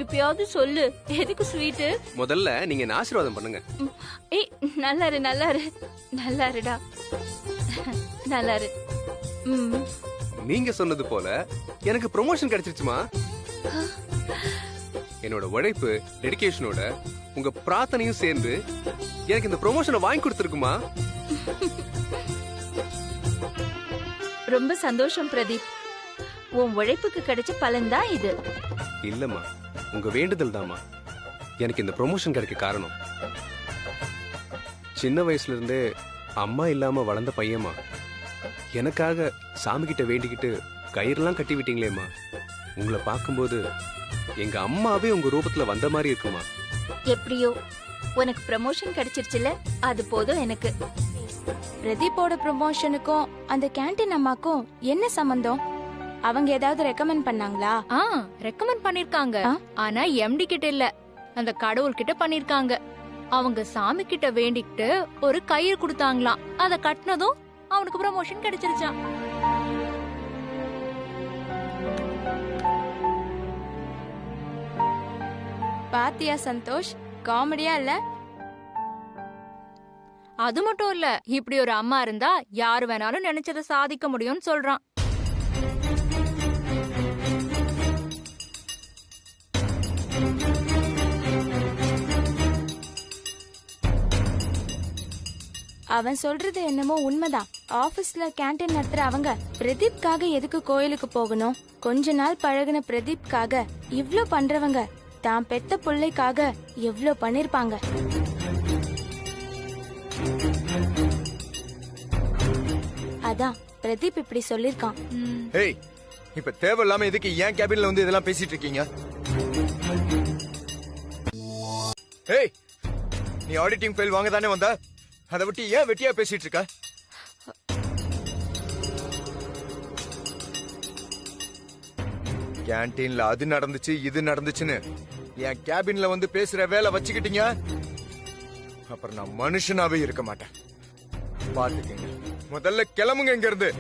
இப்பயாவது சொல்லு, எதுக்கு ஸ்வீட்? முதல்ல நீங்க என்ன ஆசீர்வாதம் பண்ணுங்க. ஏய், நல்லாரு நல்லாரு நல்லாருடா. நல்லா இரு. ம். நீங்க சொன்னது போல எனக்கு ப்ரொமோஷன் கிடைச்சிருச்சுமா. என்னோட உழைப்பு டெடிகேஷனோட உங்க பிரார்த்தனையும் சேர்ந்து எனக்கு இந்த ப்ரொமோஷனை வாங்கி கொடுத்துருக்குமா. ரொம்ப சந்தோஷம் பிரதீப். உன் உழைப்புக்கு கிடைச்ச பலன் தான் இது. இல்லம்மா, உங்க வேண்டுதல் தாமா எனக்கு இந்த ப்ரொமோஷன் கிடைக்க காரணம். சின்ன வயசுல இருந்தே அம்மா இல்லாம வளர்ந்த பையன்மா. எனக்காக சாமி கிட்ட வேண்டிக்கிட்டு கயிறுலாம் கட்டி விட்டீங்களேம்மா. உங்களை பார்க்கும்போது எங்க அம்மாவே உங்க ரூபத்துல வந்த மாதிரி இருக்குமா. எப்படியோ உனக்கு ப்ரமோஷன் கிடைச்சிருச்சுல, அது போதும் எனக்கு. பிரதீப்போட ப்ரமோஷனுக்கும் அந்த கேண்டீன் அம்மாக்கும் என்ன சம்பந்தம்? அவங்க ஏதாவது ரெக்கமெண்ட் பண்ணாங்களா? ரெக்கமெண்ட் பண்ணிருக்காங்க. ஆனா எம்டி கிட்ட இல்ல, அந்த கடவுள் கிட்ட பண்ணிருக்காங்க. அவங்க சாமி கிட்ட வேண்டிக்கிட்டு ஒரு கயிறு கொடுத்தாங்களாம். அத கட்டினதும் அவனுக்கு ப்ரமோஷன் கிடைச்சிருச்சான். பாத்தியா சந்தோஷ், காமெடியா இல்ல? அது மட்டும் இல்ல, இப்படி ஒரு அம்மா இருந்தா யாரு வேணாலும் நினைச்சதை சாதிக்க முடியும்னு சொல்றான். அவன் சொல்றது என்னமோ உண்மைதான். ஆபீஸ்ல கேண்டீன் நடத்துற அவங்க பிரதீப்காக எதுக்கு கோயிலுக்கு போகணும்? கொஞ்ச நாள் பழகுன பிரதீப்காக இவ்ளோ பண்றவங்க தான் பெத்த பிள்ளைக்காக எவ்ளோ பண்ணிருப்பாங்க. அதான் பிரதீப் இப்படி சொல்லிருக்கான். ஏய், இப்ப தேவையில்லாம எதுக்கு ஏன் கேபின்ல வந்து இதெல்லாம் பேசிட்டு இருக்கீங்க? ஏய், நீ ஆடிட்டிங் ஃபைல் வாங்க தானே வந்த? அதை விட்டு ஏன் வெட்டியா பேசிட்டு இருக்க? கேண்டீன்ல அது நடந்துச்சு இது நடந்துச்சுன்னு என் கேபின்ல வந்து பேசுற வேலை வச்சுக்கிட்டீங்க, அப்புறம் நான் மனுஷனாவே இருக்க மாட்டேன். பாத்துக்கங்க, முதல்ல கிளம்புங்க இங்க இருந்து.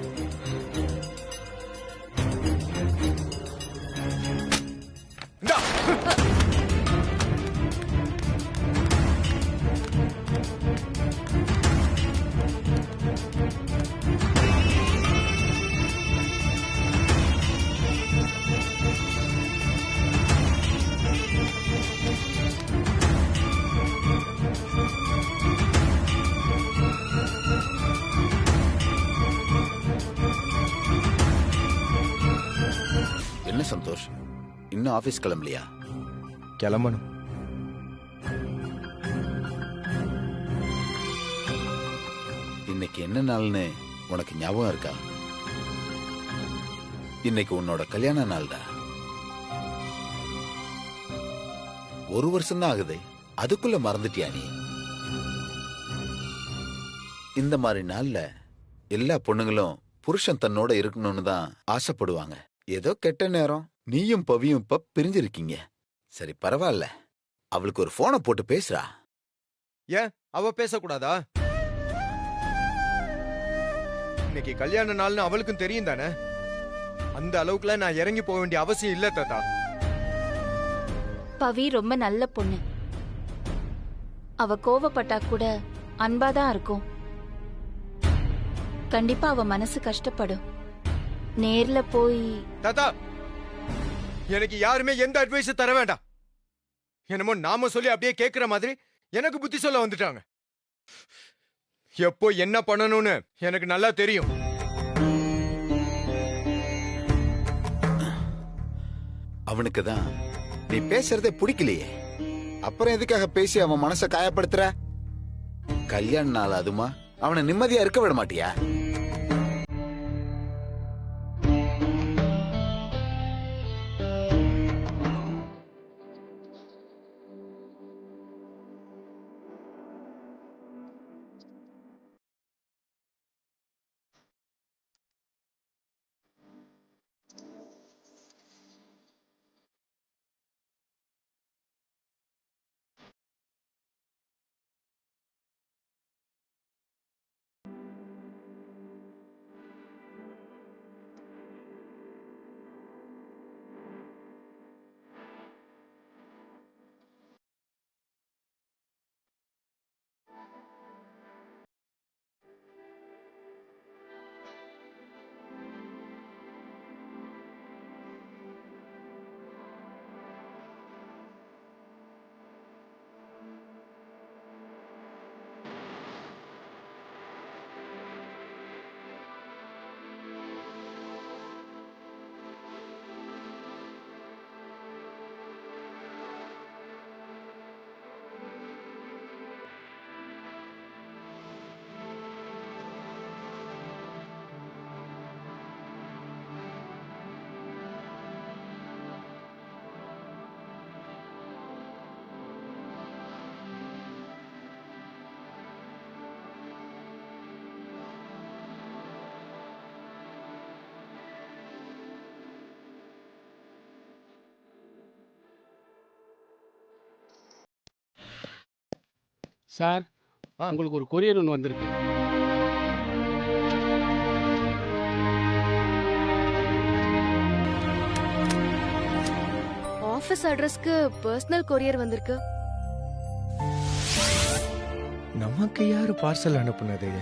என்ன சந்தோஷ், இன்னும் ஆபீஸ் கிளம்பலையா? கிளம்பணும். இன்னைக்கு என்ன நாள்னு உனக்கு ஞாபகம் இருக்கா? இன்னைக்கு உன்னோட கல்யாண நாள்டா. 1 வருஷம் தான் ஆகுது, அதுக்குள்ள மறந்துட்டியா நீ? இந்த மாதிரி நாள்ல எல்லா பொண்ணுங்களும் புருஷன் தன்னோட இருக்கணும்னு தான் ஆசைப்படுவாங்க. ஏதோ கெட்ட நேரம், நீயும் பவியும் இப்ப பிரிஞ்சிருக்கீங்க. சரி பரவாயில்ல, அவளுக்கு ஒரு போனை போட்டு பேசுறா. ஏன் அவ பேசக்கூடாதா? இன்னைக்கு கல்யாண நாள்னு அவளுக்கும் தெரியும் தானே. அந்த அளவுக்குலாம் நான் இறங்கி போக வேண்டிய அவசியம் இல்ல தாத்தா. பவி ரொம்ப நல்ல பொண்ணு. அவ கோவப்பட்டா கூட அன்பாதான் இருக்கும். கண்டிப்பா அவ மனசு கஷ்டப்படும். நேர்ல போய் தாத்தா, எனக்கு யாருமே எந்த அட்வைஸ் தர வேண்டாம். என்னமோ நாம சொல்லி அப்படியே கேக்குற மாதிரி எனக்கு புத்தி சொல்ல வந்துட்டாங்க. எப்போ என்ன பண்ணணும்னு எனக்கு நல்லா தெரியும். அவனுக்கு தான் நீ பேசுறதே பிடிக்கலையே, அப்புறம் எதுக்காக பேசி அவன் மனசை காயப்படுத்துற? கல்யாண நாள் அதுமா அவனை நிம்மதியா இருக்க விட மாட்டியா? சார் உங்களுக்கு ஒரு கொரியர் ஒன்று வந்திருக்கு. ஆபீஸ் அட்ரஸ்க்கு பர்சனல் கொரியர் வந்திருக்கு. நமக்கு யாரு பார்சல் அனுப்புனது?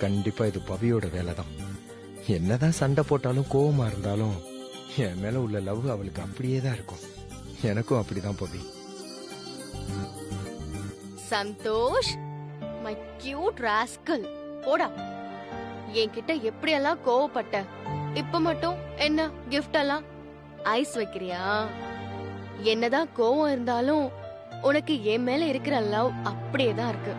கண்டிப்பா இது பவியோட வேலை தான். என்னதான் சண்டை போட்டாலும் கோவமா இருந்தாலும் என் மேல உள்ள லவ் அவளுக்கு அப்படியே தான் இருக்கும். எனக்கும் அப்படிதான் பவி. சந்தோஷ், மை கியூட் ராஸ்கல், போடா. என்கிட்ட எப்படியெல்லாம் கோவப்பட்ட, இப்ப மட்டும் என்ன கிஃப்ட் எல்லாம் ஐஸ் வைக்கிறியா? என்னதான் கோவம் இருந்தாலும் உனக்கு என் மேல இருக்கிற லவ் அப்படியே தான் இருக்கு.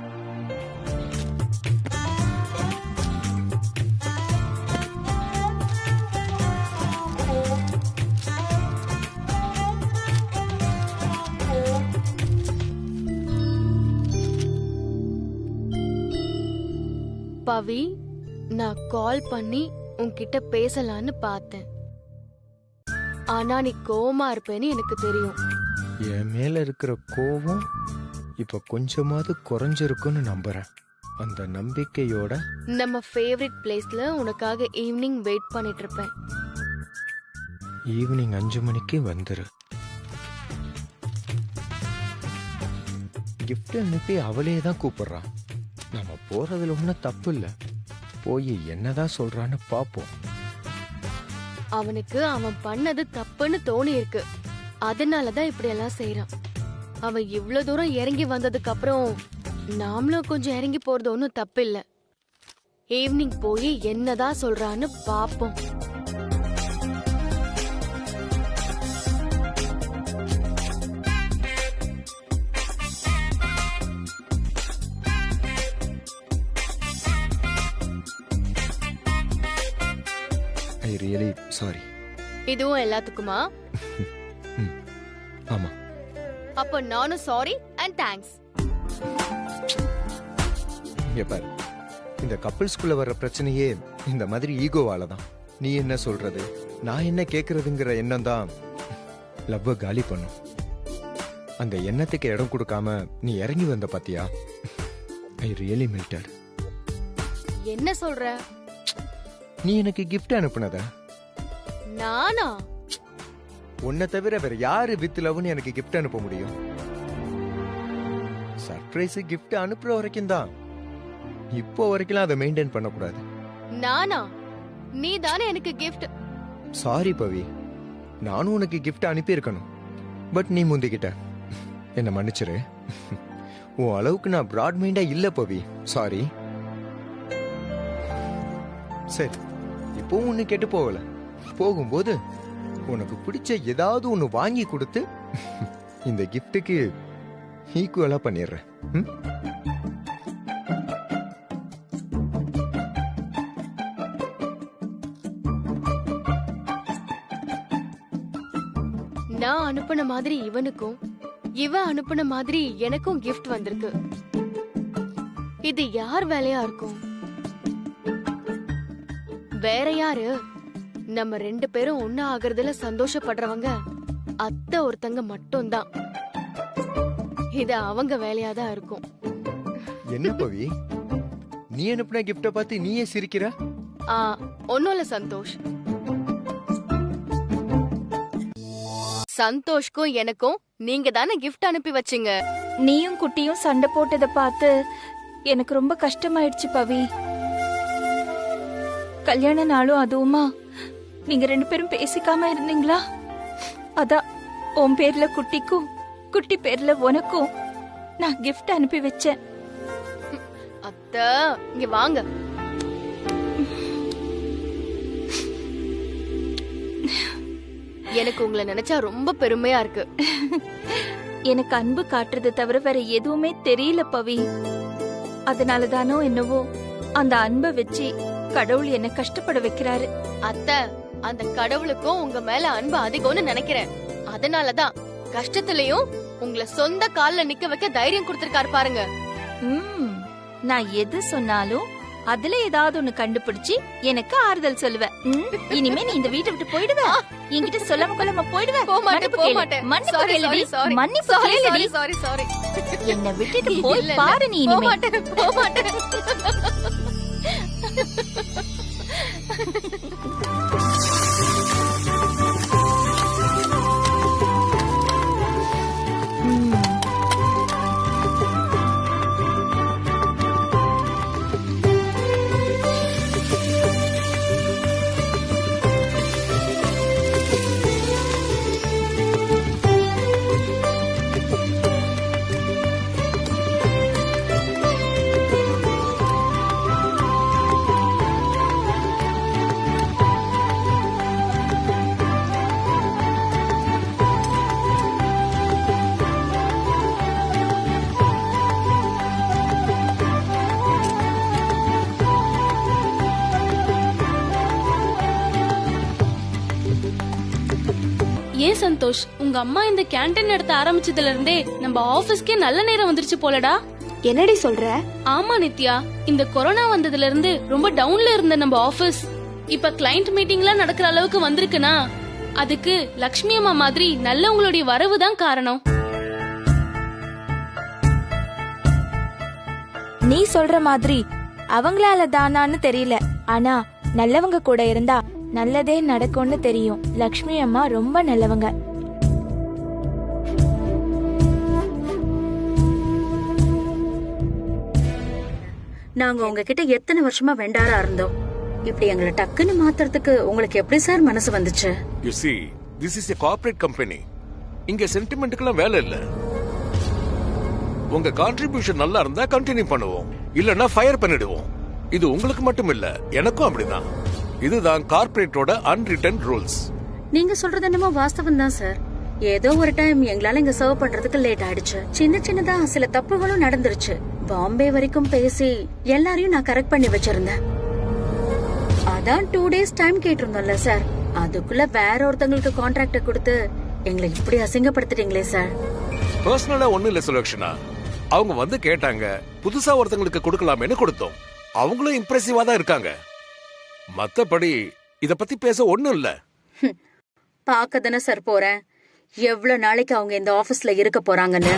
பவி, நான் கால் பண்ணி உன்கிட்ட பேசலான்னு பார்த்தேன். ஆனா நீ கோவமா இருப்பேன்னு எனக்கு தெரியும். என் மேல இருக்கிற கோவம் இப்ப கொஞ்சமாவது குறைஞ்சிருக்குன்னு நம்புறேன். அந்த நம்பிக்கையோட நம்ம ஃபேவரட் பிளேஸ்ல உனக்காக ஈவினிங் வெயிட் பண்ணிட்டு இருப்பேன். ஈவினிங் 5 மணிக்கு வந்துரு. கிஃப்ட் அனுப்பி அவளே தான் கூப்பிடுறான். நம்ம போறதுல ஒன்றும் தப்பு இல்ல. போய் என்னதான் சொல்றான்னு பாப்போம். அவனுக்கு அவன் பண்ணது தப்புன்னு தோணி இருக்கு. அதனாலதான் இப்படி எல்லாம் செய்யறான். அவன் இவ்வளவு தூரம் இறங்கி வந்ததுக்கு அப்புறம் நாமளும் கொஞ்சம் இறங்கி போறது ஒன்றும் தப்பு இல்ல. ஈவினிங் போய் என்னதான் சொல்றான்னு பாப்போம். I really sorry. இதுவும் எல்லாத்துக்குமா? ஆமா. அப்ப நானும் சாரி அண்ட் தேங்க்ஸ். இங்க பாரு, இந்த கப்பிள்ஸ்குள்ள வர்ற பிரச்சனையே இந்த மாதிரி ஈகோவால தான். நீ என்ன சொல்றது, நான் என்ன கேக்குறதுங்கிற எண்ணம் தான் லவ்வ காலி பண்ணும். அந்த எண்ணத்துக்கு இடம் கொடுக்காம நீ இறங்கி வந்த பாத்தியா? I really melted. என்ன சொல்ற? நீ எனக்கு கிஃப்ட் அனுப்புனதா? நானா? உன்னை தவிர வேற யாரு வித் லவ்னு எனக்கு கிஃப்ட் அனுப்ப முடியும்? சர்ப்ரைஸ் கிஃப்ட் அனுப்புற வரைக்கும் தான். இப்போ வரைக்கும் அதை மெயின்டைன் பண்ணக்கூடாது. நானா? நீ தானே எனக்கு கிஃப்ட். சாரி பவி, நானும் உனக்கு கிஃப்ட் அனுப்பி இருக்கணும். பட் நீ முந்திக்கிட்ட. என்ன மன்னிச்சிரு. உன் அளவுக்கு நான் பிராட் மைண்டா இல்ல பவி. சாரி. சரி, இப்போ ஒண்ணு கெட்டு போகல. போகும்போது உனக்கு பிடிச்ச ஏதாவது ஒண்ணு வாங்கி கொடுத்து இந்த கிஃப்ட்டுக்கு ஈக்குவலா பண்ணிடுறேன். நான் அனுப்புன மாதிரி இவனுக்கும், இவன் அனுப்புன மாதிரி எனக்கும் கிஃப்ட் வந்திருக்கு. இது யார் வேலையா இருக்கும்? வேற யாரு? நம்ம 2 பேரும் ஒண்ணா ஆகுறதுல சந்தோஷப்படுறவங்க அத்தை ஒருத்தங்க மட்டும்தான். இது அவங்க வேலையாதான் இருக்கும். என்ன பவி, நீ அனுப்புன கிஃப்ட பார்த்து நீயே சிரிக்கிற? ஒன்னும் இல்ல சந்தோஷ். சந்தோஷ்க்கும் எனக்கும் நீங்க தானே கிஃப்ட் அனுப்பி வச்சீங்க. நீயும் குட்டியும் சண்டை போட்டதை பார்த்து எனக்கு ரொம்ப கஷ்டமாயிடுச்சு பவி. கல்யாண நாளும் அதுவுமா நீங்க 2 பேரும் பேசிக்காம இருந்தீங்களா? அதான் உன் பேர்ல குட்டிக்கும் குட்டி பேர்ல உனக்கும் நான் gift அனுப்பி வச்சேன். அத்தை இங்க வாங்க. எனக்கு உங்களை நினைச்சா ரொம்ப பெருமையா இருக்கு. எனக்கு அன்பு காட்டுறது தவிர வேற எதுவுமே தெரியல பவி. அதனாலதானோ என்னவோ அந்த அன்பை வச்சு கடவுள் என்ன கஷ்டப்பட வைக்கிறாரு. அத்தை அந்த கடவுளுக்கும் உங்க மேல அன்பு அதிகம்னு நினைக்கிறேன். அதனாலதான் கஷ்டத்திலயும் உங்களை சொந்த கால்ல நிக்க வைக்க தைரியம் கொடுத்திருக்காரு பாருங்க. நான் எது சொன்னாலும் அதுல ஏதாவது ஒண்ணு கண்டுபிடிச்சு எனக்கு ஆறுதல் சொல்லுவேன். இனிமே நீ இந்த வீட்டை விட்டு போயிடுவ. என்கிட்ட சொல்லாம கொள்ளாம போயிடுவ. என்ன விட்டுட்டு போய் பாரு நீ இனிமே. ஏன் சந்தோஷ், உங்க அம்மா இந்த கேண்டீன் நடத்த ஆரம்பிச்சதுல இருந்தே நம்ம ஆபீஸ்க்கே நல்ல நேரம் வந்துருச்சு போலடா. என்னடி சொல்ற? ஆமா நித்யா, இந்த கொரோனா வந்ததுல இருந்து ரொம்ப டவுன்ல இருந்த நம்ம ஆபீஸ் இப்ப கிளையண்ட் மீட்டிங்லாம் நடக்கிற அளவுக்கு வந்திருக்குனா அதுக்கு லக்ஷ்மி அம்மா மாதிரி நல்லவங்களுடைய வரவு தான் காரணம். நீ சொல்ற மாதிரி அவங்களால தானான்னு தெரியல, ஆனா நல்லவங்க கூட இருந்தா நல்லதே நடக்கும்னு தெரியும். லக்ஷ்மி அம்மா ரொம்ப நல்லவங்க. நாங்க உங்ககிட்ட எத்தனை வருஷமா வெண்டாரா இருந்தோம். இப்படி எங்களை டக்குன்னு மாத்துறதுக்கு உங்களுக்கு எப்படி சார் மனசு வந்துச்சு? You see, this is a corporate company. இங்க சென்டிமெண்ட்டுக்கெல்லாம் வேலை இல்ல. உங்க கான்ட்ரிபியூஷன் நல்லா இருந்தா கண்டினியூ பண்ணுவோம், இல்லன்னா ஃபயர் பண்ணிடுவோம். இது உங்களுக்கு மட்டும் இல்ல, எனக்கும் அப்படிதான். இதுதான் கார்ப்பரேட்டோட அன்ரிட்டன் ரூல்ஸ். நீங்க சொல்றது என்னமோ வாஸ்தவம் தான் சார். ஏதோ ஒரு டைம் எங்களால இங்க சர்வ் பண்றதுக்கு லேட் ஆயிடுச்சு. சின்ன சின்னதா சில தப்புகளும் நடந்துருச்சு. பாம்பே வரைக்கும் பேசி எல்லாரையும் நான் கரெக்ட் பண்ணி வச்சிருந்தேன். அதான் 2 days டைம் கேட்டிருந்தோம்ல சார். அதுக்குள்ள வேற ஒருத்தங்களுக்கு கான்ட்ராக்ட கொடுத்து எங்களை இப்படி அசிங்கப்படுத்திட்டீங்களே சார். பர்சனலா ஒண்ணு இல்ல சுலக்ஷனா, அவங்க வந்து கேட்டாங்க, புதுசா ஒருத்தங்களுக்கு கொடுக்கலாமேன்னு கொடுத்தோம். அவங்களும் இம்ப்ரெசிவா தான் இருக்காங்க. மத்தபடி இத பத்தி பேச ஒண்ணும் இல்ல. பாக்க தானே சார் போறேன், எவ்வளவு நாளைக்கு அவங்க இந்த ஆபீஸ்ல இருக்க போறாங்கன்னு.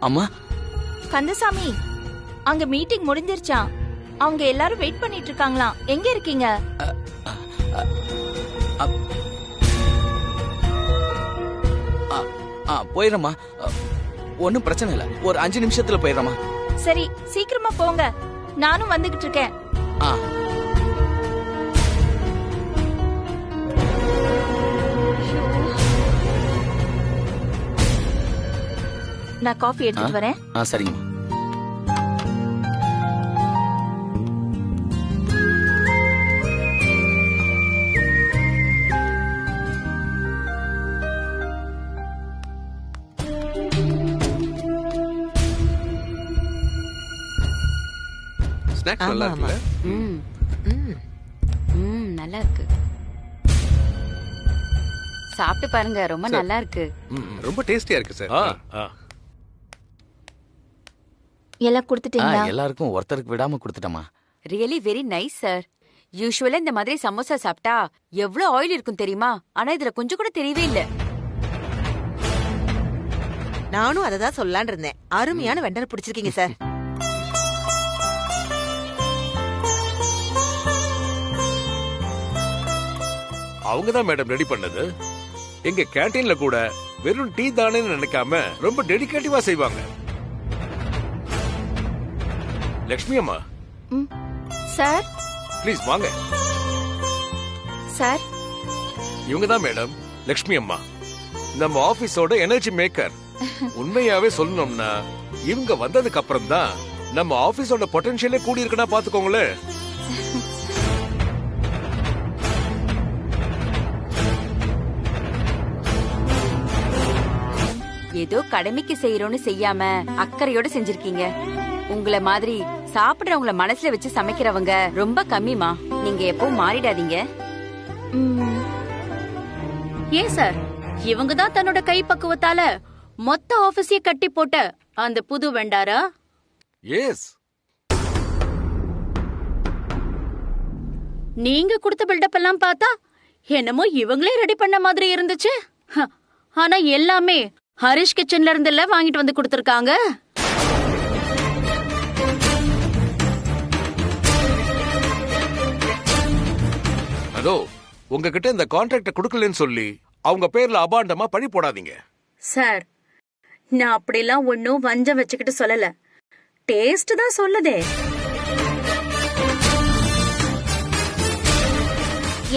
அம்மா, கந்தசாமி, அங்க மீட்டிங் முடிஞ்சிருச்சாம். அவங்க எல்லாரும் வெயிட் பண்ணிட்டு இருக்காங்களாம். எங்க இருக்கீங்க? போயிடுறமா, ஒன்னும் பிரச்சனை இல்ல. ஒரு 5 நிமிஷத்துல போயிடுறமா. சரி, சீக்கிரமா போங்க, நானும் வந்துகிட்டு இருக்கேன். நான் காஃபி எடுத்துட்டு வரேன். சரிங்கம்மா. ஸ்நாக்ஸ் நல்லா இருக்குல்ல? நல்லா இருக்கு. சாப்பிட்டு பாருங்க, ரொம்ப நல்லா இருக்கு. ரொம்ப டேஸ்டியா இருக்கு சார். எல்லாம் கொடுத்துட்டீங்களா? எல்லாருக்கும் ஒருத்தருக்கு விடாம கொடுத்துட்டமா. Really very nice sir. யூசுவலா இந்த மாதிரி சமோசா சாப்பிட்டா எவ்வளவு ஆயில் இருக்கும் தெரியுமா? ஆனா இதுல கொஞ்சம் கூட தெரியவே இல்ல. நானும் அதை தான் சொல்லலான் இருந்தேன். அருமையான வெண்டர் பிடிச்சிருக்கீங்க சார். அவங்க தான் மேடம் ரெடி பண்ணது. எங்க கேண்டீன்ல கூட வெறும் டீ தானே நினைக்காம ரொம்ப டெடிகேட்டிவா செய்வாங்க. லக்ஷ்மி அம்மா சார் ப்ளீஸ் வாங்க. சார் இவங்க தான் மேடம் லக்ஷ்மி அம்மா, நம்ம ஆபீஸோட எனர்ஜி மேக்கர். உண்மையாவே சொல்லணும்னா இவங்க வந்ததுக்கு அப்புறம் தான் நம்ம ஆபீஸோட பொட்டன்ஷியலே கூடி இருக்குன்னா பாத்துக்கோங்களேன். ஏதோ கடமைக்கு செய்யறோம்னு செய்யாம அக்கறையோட செஞ்சிருக்கீங்க. உங்களை மாதிரி சாப்பிடுறவங்கள மனசுல வச்சு சமைக்கிறவங்க ரொம்ப கம்மிமா. நீங்க எப்பவும் மாறிடாதீங்க. ஏன் சார், இவங்க தான் தன்னோட கை பக்குவத்தால மொத்த ஆபீஸையே கட்டி போட்ட அந்த புது வெண்டாரா? எஸ். நீங்க கொடுத்த பில்டப் எல்லாம் பார்த்தா என்னமோ இவங்களே ரெடி பண்ண மாதிரி இருந்துச்சு. ஆனா எல்லாமே ஹரிஷ் கிச்சன்ல இருந்து எல்லாம் வாங்கிட்டு வந்து கொடுத்திருக்காங்க. அதோ உங்ககிட்ட இந்த கான்ட்ராக்ட கொடுக்கலன்னு சொல்லி அவங்க பேர்ல அபாண்டமா பழி போடாதீங்க. சார், நான் அப்படிலாம் ஒன்னும் வஞ்சம் வச்சுக்கிட்டு சொல்லல. டேஸ்ட் தான் சொல்லுதே.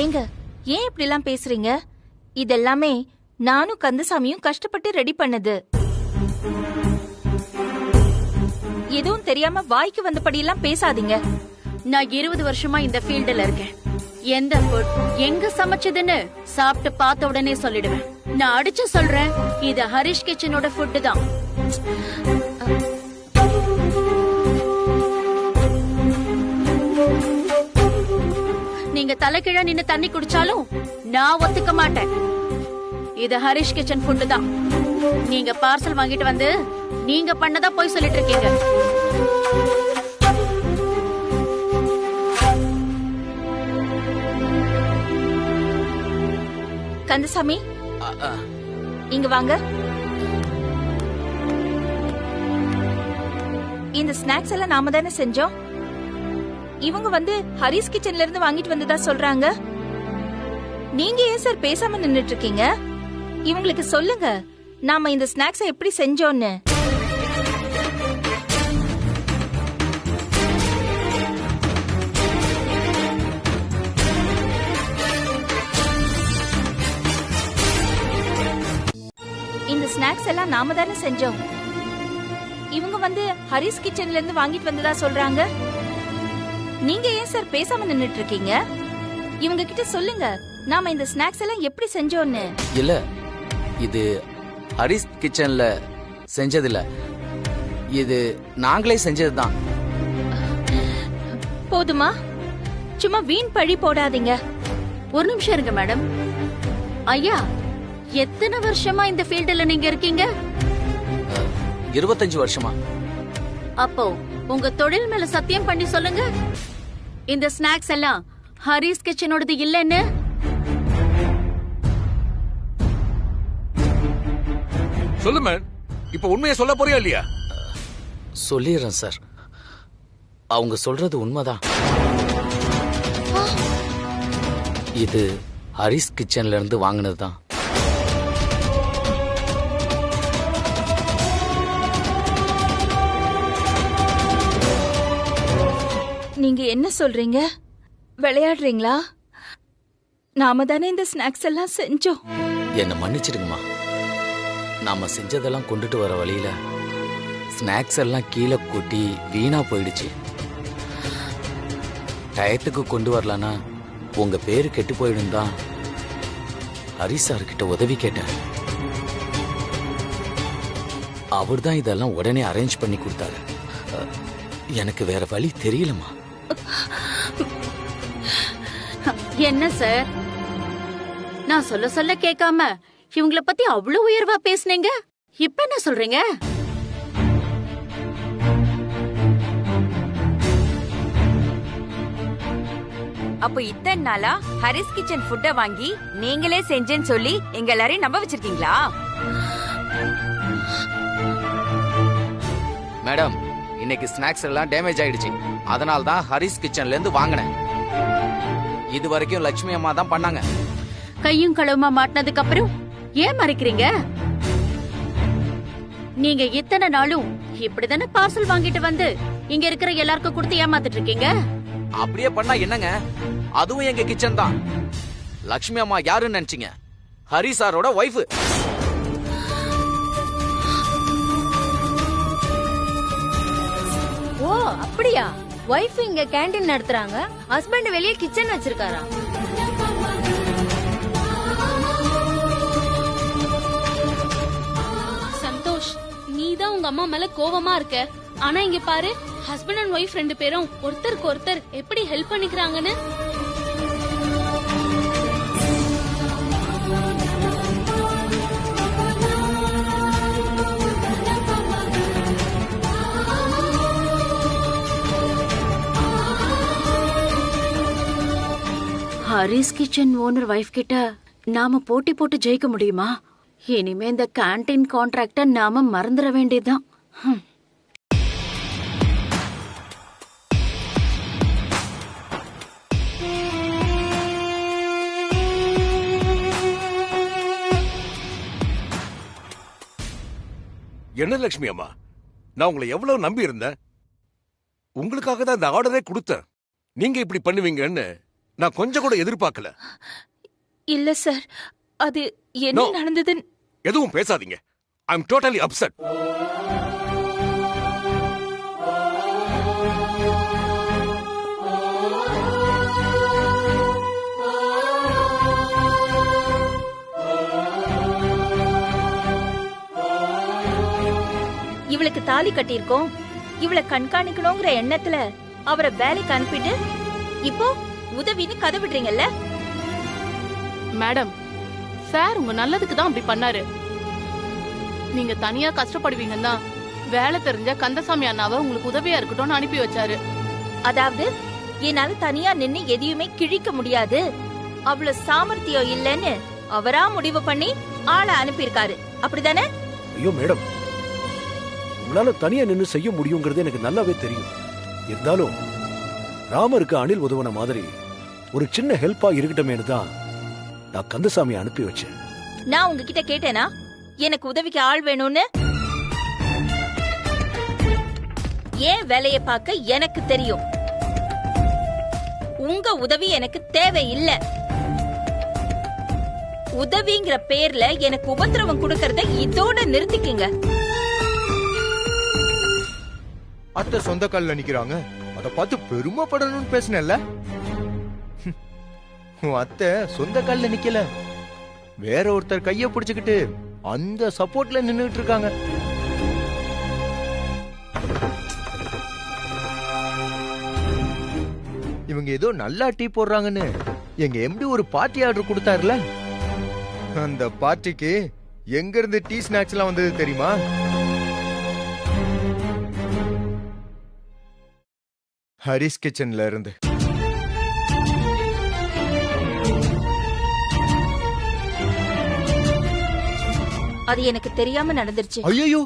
ஏங்க ஏன் இப்படி எல்லாம் பேசுறீங்க? இதெல்லாமே நானும் கந்தசாமியும் கஷ்டப்பட்டு ரெடி பண்ணது. எதுவும் தெரியாம வாய்க்கு வந்தபடி எல்லாம் பேசாதீங்க. நான் 20 வருஷமா இந்த ஃபீல்டுல இருக்கேன். எந்த ஃபுட் எங்க சமைச்சதுன்னு சாப்பிட்டு பார்த்த உடனே சொல்லிடுவேன். நான் அடிச்சு சொல்றேன், இது ஹரிஷ் கிச்சனோட ஃபுட் தான். நீங்க தலைகீழ நின்னு தண்ணி குடிச்சாலும் நான் ஒத்துக்க மாட்டேன். இது ஹரிஷ் கிச்சன் ஃபுட் தான். நீங்க பார்சல் வாங்கிட்டு வந்து நீங்க பண்ணதா போய் சொல்லிட்டு இருக்கீங்க. கந்தசாமி இங்க வாங்க. இந்த ஸ்நாக்ஸ் எல்லாம் நாம தானே செஞ்சோம். இவங்க வந்து ஹரிஸ் கிச்சன்ல இருந்து வாங்கிட்டு வந்ததா சொல்றாங்க. நீங்க ஏன் சார் பேசாம நின்னுட்டு இருக்கீங்க? இவங்களுக்கு சொல்லுங்க நாம இந்த ஸ்நாக்ஸை எப்படி செஞ்சோம்னு. இந்த ஸ்நாக்ஸ் எல்லாம் நாம தானே செஞ்சோம். இவங்க வந்து ஹரிஸ் கிச்சன்ல இருந்து வாங்கிட்டு வந்ததா சொல்றாங்க. நீங்க ஏன் சார் பேசாம நின்னுட்டு இருக்கீங்க? இவங்க கிட்ட சொல்லுங்க நாம இந்த ஸ்நாக்ஸ் எல்லாம் எப்படி செஞ்சோம்னு. இல்ல, இது ஹரிஸ் கிச்சன்ல செஞ்சதில்ல, இது நாங்களே செஞ்சதுதான். போதுமா? சும்மா வீண் பழி போடாதீங்க. ஒரு நிமிஷம் இருங்க மேடம். ஐயா, எத்தனை வருஷமா இந்த ஃபீல்டுல நீங்க இருக்கீங்க? 25 வருஷமா. அப்போ உங்க தொழில் மேல சத்தியம் பண்ணி சொல்லுங்க, இந்த ஸ்நாக்ஸ் எல்லாம் ஹரிஸ் கிச்சனோடது இல்லன்னு. சொல்லு மேன், இப்ப உண்மையை சொல்ல போறியா இல்லையா? சொல்லிடுறேன் சார், அவங்க சொல்றது உண்மைதான். இது ஹரிஸ் கிச்சன்ல இருந்து வாங்கினதுதான். நீங்க என்ன சொல்றீங்க? விளையாடுறீங்களா? நாம தானே இந்த ஸ்நாக்ஸ் எல்லாம் செஞ்சோம். என்ன மன்னிச்சிடுங்கம்மா. நாம செஞ்சதெல்லாம் கொண்டுட்டு வர வழியில ஸ்நாக்ஸ் எல்லாம் கீழே கொட்டி வீணா போயிடுச்சு. டயத்துக்கு கொண்டு வரலன்னா உங்க பேரு கெட்டு போயிடும் தான் ஹரிஸ் சார் கிட்ட உதவி கேட்டேன். அவர் தான் இதெல்லாம் உடனே அரேஞ்ச் பண்ணி கொடுத்தாரு. எனக்கு வேற வழி தெரியலமா. என்ன சார், நான் சொல்ல சொல்ல கேட்காம இவங்களை பத்தி அவ்வளவு உயர்வா பேசுனீங்க. இப்ப என்ன சொல்றீங்க? அப்போ இத்தனை நாளா ஹரிஸ் கிச்சன் ஃபுட்ட வாங்கி நீங்களே செஞ்சேன்னு சொல்லி எங்க எல்லாரையும் நம்ப வச்சிருக்கீங்களா? மேடம், இன்னைக்கு ஸ்நாக்ஸ் எல்லாம் டேமேஜ் ஆயிடுச்சு. அதனால தான் ஹரிஸ் கிச்சன்ல இருந்து வாங்கினேன். இது வரைக்கும் லட்சுமி அம்மா தான் பண்ணாங்க. கையும் களவுமா மாட்டினதுக்கு அப்புறம் ஏன் மறைக்கிறீங்க? நீங்க இத்தனை நாளும் இப்படிதானே பார்சல் வாங்கிட்டு வந்து இங்க இருக்கிற எல்லாருக்கும் கொடுத்து ஏமாத்திட்டு இருக்கீங்க. அப்படியே பண்ணா என்னங்க? அதுவும் எங்க கிச்சன் தான். லட்சுமி அம்மா யாருன்னு நினைச்சீங்க? ஹரி சாரோட வைஃப். ஓ அப்படியா? வைஃப் இங்க கேண்டீன் நடத்துறாங்க, ஹஸ்பண்ட் வெளியே கிச்சன் வச்சிருக்காரா? சந்தோஷ், நீதான் உங்க அம்மா மேல கோவமா இருக்க. ஆனா இங்க பாரு, ஹஸ்பண்ட் அண்ட் ஒய்ஃப் ரெண்டு பேரும் ஒருத்தருக்கு ஒருத்தர் எப்படி ஹெல்ப் பண்ணிக்கிறாங்கன்னு. ஹரிஸ் கிச்சன் ஓனர் வைஃப் கிட்ட நாம போட்டி போட்டு ஜெயிக்க முடியுமா? இனிமே இந்த கேண்டீன் கான்ட்ராக்ட நாம மறந்துட வேண்டியதுதான். என்ன லட்சுமி அம்மா, நான் உங்களை எவ்வளவு நம்பி இருந்தேன். உங்களுக்காக தான் இந்த ஆர்டரே கொடுத்தேன். நீங்க இப்படி பண்ணுவீங்கன்னு நான் கொஞ்சம் கூட எதிர்பார்க்கல. இல்ல சார், அது என்ன நடந்தது? எதுவும் பேசாதீங்க. ஐ அம் டோட்டலி அப்செட். இவளுக்கு தாலி கட்டியிருக்கோம், இவளை கண்காணிக்கணுங்கிற எண்ணத்துல அவரை வேலைக்கு அனுப்பிட்டு இப்போ உதவின்னு கதை விடுறீங்கல்ல? மேடம், சார் உங்க நல்லதுக்கு தான் அப்படி பண்ணாரு. நீங்க தனியா கஷ்டப்படுவீங்கன்னா வேலை தெரிஞ்ச கந்தசாமி அண்ணாவை உங்களுக்கு உதவியா இருக்கட்டும்னு அனுப்பி வச்சாரு. அதாவது என்னால தனியா நின்னு எதையுமே கிழிக்க முடியாது, அவ்வளவு சாமர்த்தியம் இல்லைன்னு அவரா முடிவு பண்ணி ஆளை அனுப்பியிருக்காரு, அப்படிதானே? ஐயோ மேடம், உங்களால தனியா நின்னு செய்ய முடியுங்கிறது எனக்கு நல்லாவே தெரியும். இருந்தாலும் ராமருக்கு அணில் உதவுன மாதிரி ஒரு சின்ன ஹெல்ப்பா இருக்கட்டுமேனு தான் நான் கந்தசாமி அனுப்பி வச்சேன். நான் உங்ககிட்ட கேட்டேனா எனக்கு உதவிக்கு ஆள் வேணும்னு? ஏன் வேலைய பார்க்க எனக்கு தெரியும். உங்க உதவி எனக்கு தேவையில்லை. உதவிங்கிற பேர்ல எனக்கு உபத்திரவம் கொடுக்கறத இதோட நிறுத்திக்கங்க. அத்தை சொந்த கால்ல நிக்கிறாங்க, அத பார்த்து பெருமைப்படணும்னு பேசினல்ல. உன் அத்தை சொந்த கால்ல நிக்கல, வேற ஒருத்தர் கைய பிடிச்சுக்கிட்டு அந்த சப்போர்ட்ல நின்னுட்டு இருக்காங்க. இவங்க ஏதோ நல்லா டீ போடுறாங்கன்னு எங்க எம்டி ஒரு பார்ட்டி ஆர்டர் கொடுத்தாருல, அந்த பார்ட்டிக்கு எங்க இருந்து டீ ஸ்நாக்ஸ் எல்லாம் வந்தது தெரியுமா? ஹரிஸ் கிச்சன்ல இருந்து. அது எனக்கு தெரியாம நடந்துருச்சு. ஐயோ,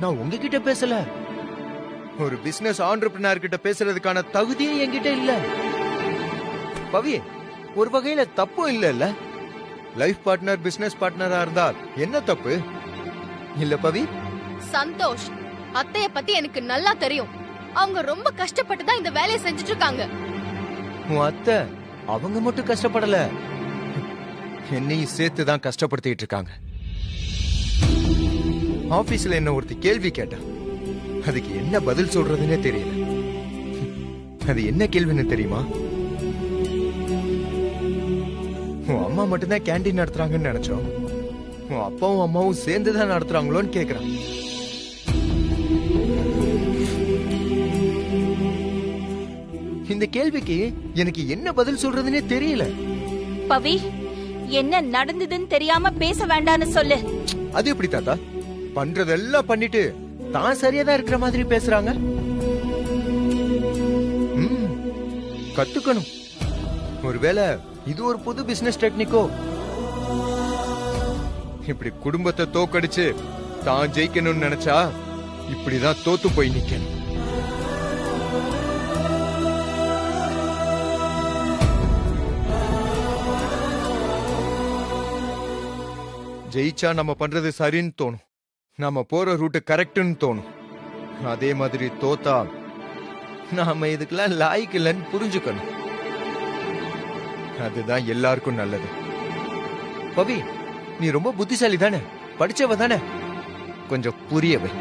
நான் உங்ககிட்ட பேசல. ஒரு பிசினஸ் ஆண்டர்பிரினர் கிட்ட பேசுறதுக்கான தகுதியே என்கிட்ட இல்ல. பவி, ஒரு வகையில தப்பும் இல்ல. லைஃப் பார்ட்னர் பிசினஸ் பார்ட்னரா இருந்தா என்ன தப்பு இல்ல பவி? சந்தோஷ், அத்தைய பத்தி எனக்கு நல்லா தெரியும். அவங்க ரொம்ப கஷ்டப்பட்டு தான் இந்த வேலையை செஞ்சுட்டு இருக்காங்க. உன் அத்தை அவங்க மட்டும் கஷ்டப்படல, என்னையும் சேர்த்து தான் கஷ்டப்படுத்திட்டு இருக்காங்க. ஆபீஸ்ல என்ன ஒருத்தி கேள்வி கேட்டா, அதுக்கு என்ன பதில் சொல்றதுன்னே தெரியல. அது என்ன கேள்வின்னு தெரியுமா? உன் அம்மா மட்டும்தான் கேண்டீன் நடத்துறாங்கன்னு நினைச்சோம், உன் அப்பாவும் அம்மாவும் சேர்ந்துதான் நடத்துறாங்களோன்னு கேக்குறான். இந்த கேள்விக்கு எனக்கு என்ன பதில் சொல்றதுன்னே தெரியல. பவி, என்ன நடந்ததுன்னு தெரியாம பேச வேண்டாம்னு சொல்லு. அது எப்படி தாத்தா? பண்றதெல்லாம் பண்ணிட்டு தான் சரியாதான் இருக்கிற மாதிரி பேசுறாங்க. கத்துக்கணும். ஒருவேளை இது ஒரு புது பிசினஸ் டெக்னிக்கோ? இப்படி குடும்பத்தை தோக்கடிச்சு தான் ஜெயிக்கணும்னு நினைச்சா இப்படிதான் தோத்து போய் நிக்கணும். ஜெயிச்சா நம்ம பண்றது சரின்னு தோணும், நாம போற ரூட் கரெக்ட்னு தோணும். அதே மாதிரி தோத்தா நாம இதுக்கெல்லாம் லாய்க்கு இல்லைன்னு புரிஞ்சுக்கணும். அதுதான் எல்லாருக்கும் நல்லது. பவி, நீ ரொம்ப புத்திசாலி தானே, படிச்சவ தானே, கொஞ்சம் புரியவை.